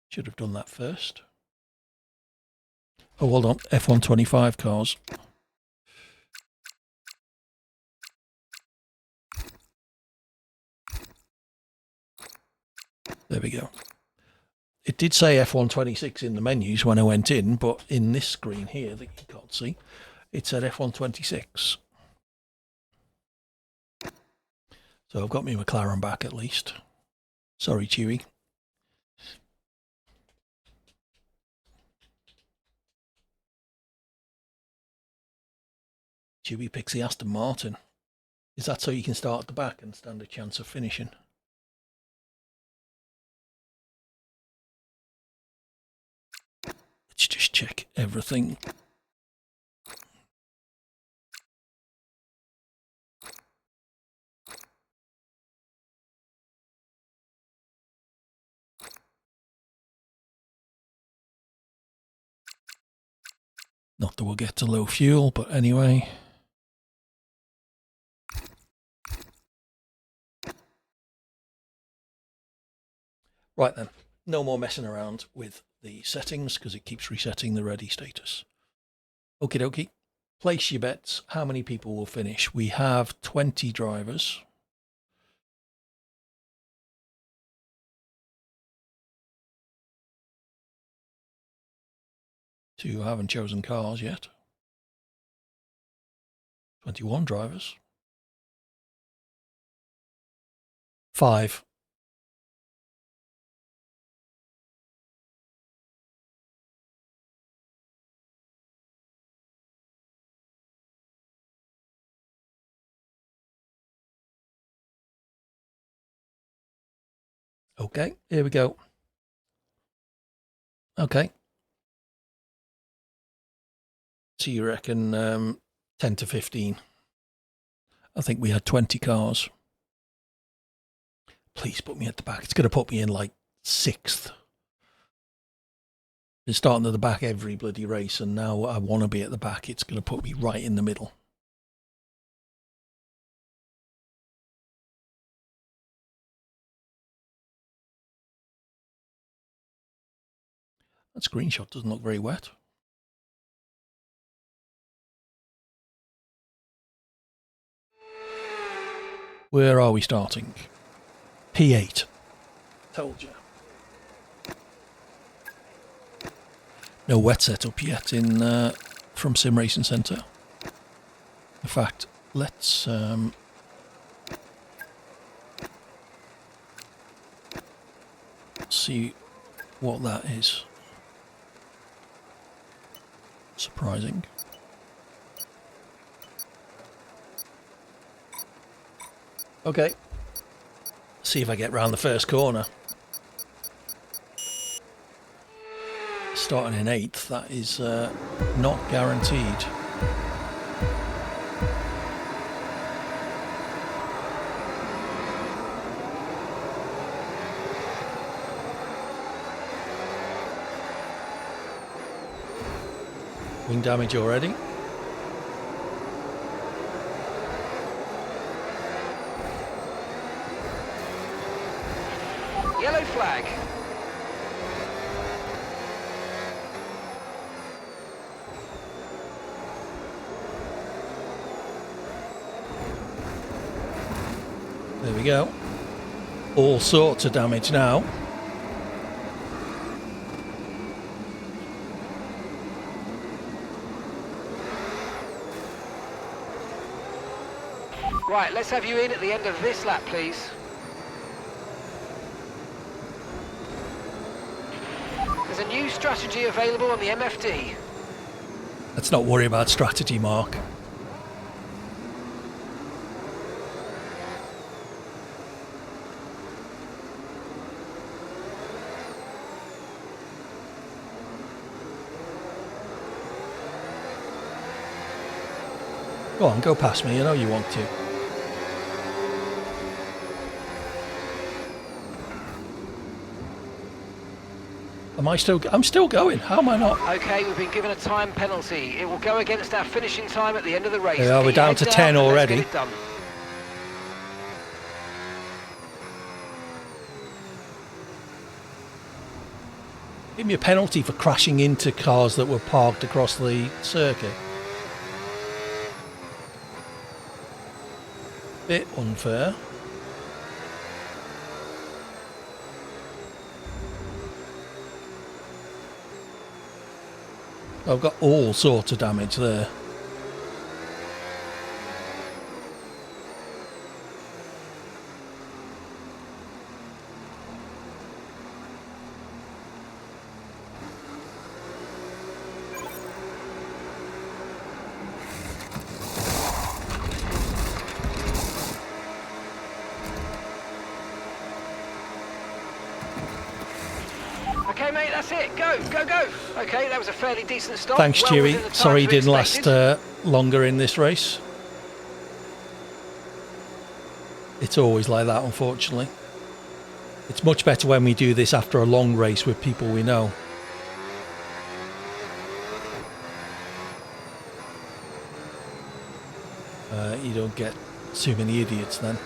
Should have done that first. Oh, hold on, F125 cars. There we go. It did say F126 in the menus when I went in, but in this screen here that you can't see, it said F126. So I've got my McLaren back at least. Sorry, Chewy. Chewy picks the Aston Martin. Is that so you can start at the back and stand a chance of finishing? Let's just check everything. Not that we'll get to low fuel, but anyway. Right then, no more messing around with the settings because it keeps resetting the ready status. Okie dokie. Place your bets. How many people will finish? We have 20 drivers. Two haven't chosen cars yet. 21 drivers. 5. Okay, here we go. Okay. So you reckon 10 to 15? I think we had 20 cars. Please put me at the back. It's going to put me in like 6th. Been starting at the back every bloody race, and now I want to be at the back. It's going to put me right in the middle. That screenshot doesn't look very wet. Where are we starting? P8. Told you. No wet setup yet in from Sim Racing Centre. In fact, let's see what that is. Surprising. Okay. See if I get round the first corner. Starting in 8th, that is not guaranteed. Wing damage already. Yellow flag. There we go. All sorts of damage now. Right, let's have you in at the end of this lap, please. There's a new strategy available on the MFD. Let's not worry about strategy, Mark. Go on, go past me, you know you want to. Am I still? I'm still going. How am I not? Okay, we've been given a time penalty. It will go against our finishing time at the end of the race. Yeah, we're Keep down your to head 10 and let's already. get it done. Give me a penalty for crashing into cars that were parked across the circuit. Bit unfair. I've got all sorts of damage there. Okay, mate, that's it. Go, go, go. Okay, that was a fairly decent stop. Thanks, Well Chewy. within the times Sorry we it didn't expected. last longer in this race. It's always like that, unfortunately. It's much better when we do this after a long race with people we know. You don't get too many idiots then.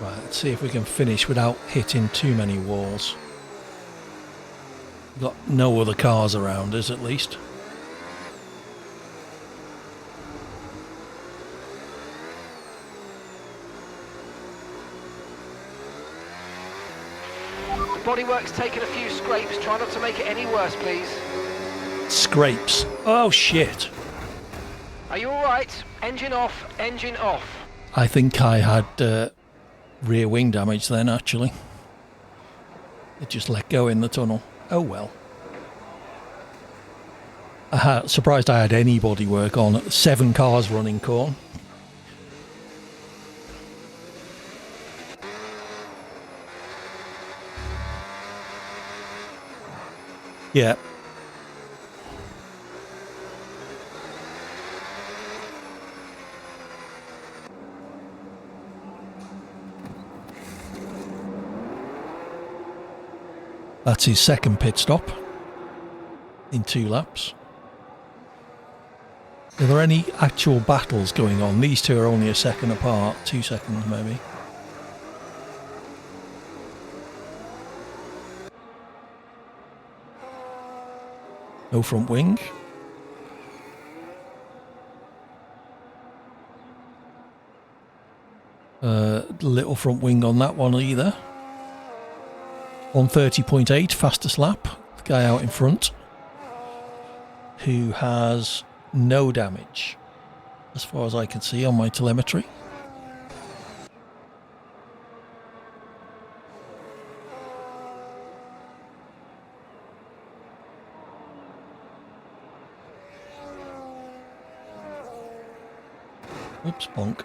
Right, let's see if we can finish without hitting too many walls. Got no other cars around us, at least. The bodywork's taken a few scrapes. Try not to make it any worse, please. Scrapes. Oh, shit. Are you all right? Engine off, engine off. I think I had rear wing damage then, actually. It just let go in the tunnel. Oh well. Surprised I had any bodywork on. 7 cars running corn. Yeah. That's his second pit stop in 2 laps. Are there any actual battles going on? These two are only a second apart, 2 seconds maybe. No front wing. Little front wing on that one either. 130.8, fastest lap. The guy out in front, who has no damage, as far as I can see on my telemetry. Oops, bonk.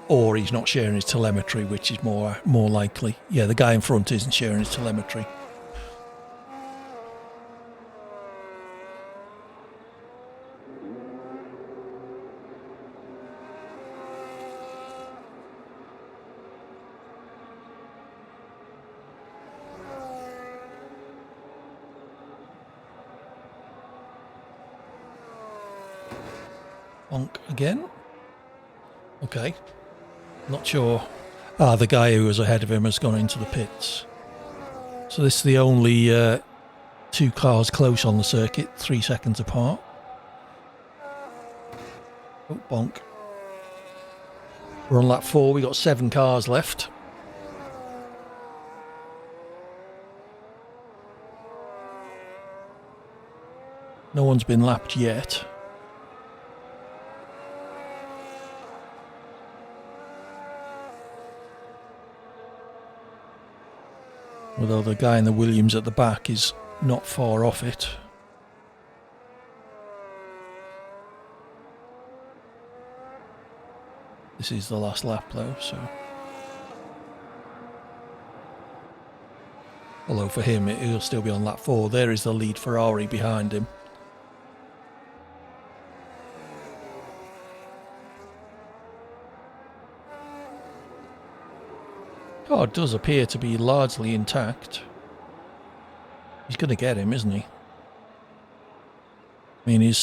Or he's not sharing his telemetry, which is more likely. Yeah, the guy in front isn't sharing his telemetry. Bonk again. Okay. Not sure. The guy who was ahead of him has gone into the pits. So this is the only 2 cars close on the circuit, 3 seconds apart. Oh, bonk. We're on lap 4, we got 7 cars left. No one's been lapped yet. Although the guy in the Williams at the back is not far off it. This is the last lap though, so. Although for him, he'll still be on lap 4. There is the lead Ferrari behind him. Car does appear to be largely intact. He's going to get him, isn't he? I mean,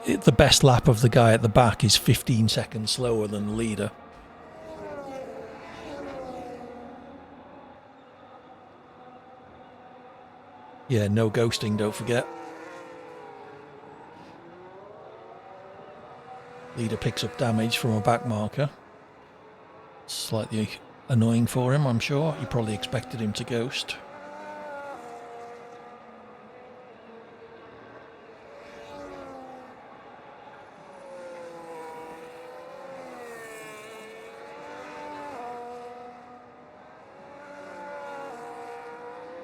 the best lap of the guy at the back is 15 seconds slower than the leader. Yeah, no ghosting, don't forget. Leader picks up damage from a back marker. Slightly annoying for him, I'm sure. He probably expected him to ghost.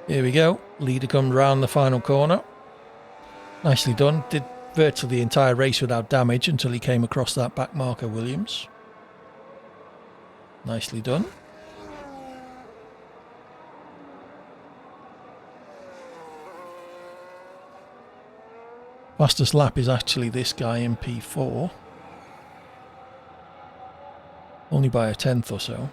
Here we go. Leader comes round the final corner. Nicely done. Did virtually the entire race without damage until he came across that back marker, Williams. Nicely done. Fastest lap is actually this guy in P4. Only by a tenth or so.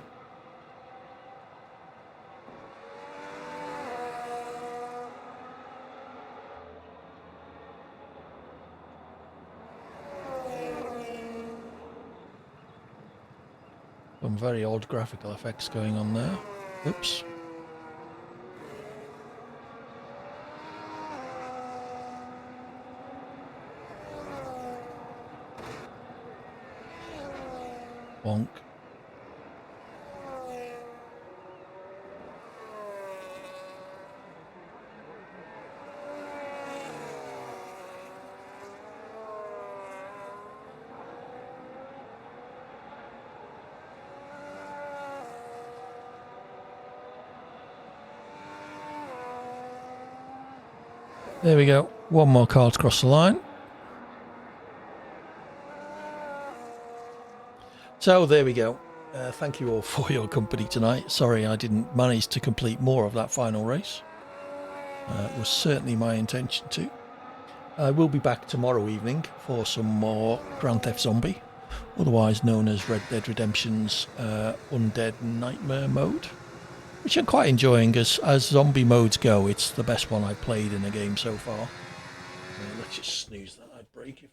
Some very odd graphical effects going on there. Oops. Bonk. There we go. One more car to cross the line. So there we go. Thank you all for your company tonight. Sorry I didn't manage to complete more of that final race. It was certainly my intention to. I will be back tomorrow evening for some more Grand Theft Zombie, otherwise known as Red Dead Redemption's Undead Nightmare mode, which I'm quite enjoying. As zombie modes go, it's the best one I've played in a game so far. Let's just snooze that. I'd break if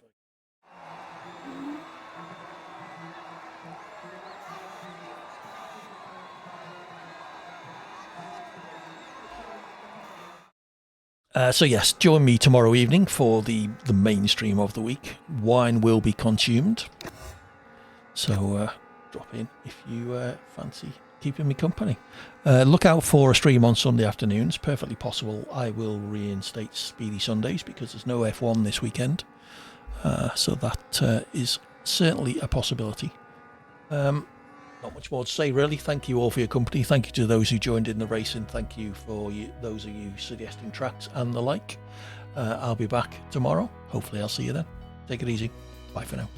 so yes, join me tomorrow evening for the mainstream of the week. Wine will be consumed, so drop in if you fancy keeping me company. Look out for a stream on Sunday afternoons. Perfectly possible I will reinstate Speedy Sundays because there's no F1 this weekend, so that is certainly a possibility. Not much more to say, really. Thank you all for your company. Thank you to those who joined in the race, and thank you for those of you suggesting tracks and the like. I'll be back tomorrow. Hopefully I'll see you then. Take it easy. Bye for now.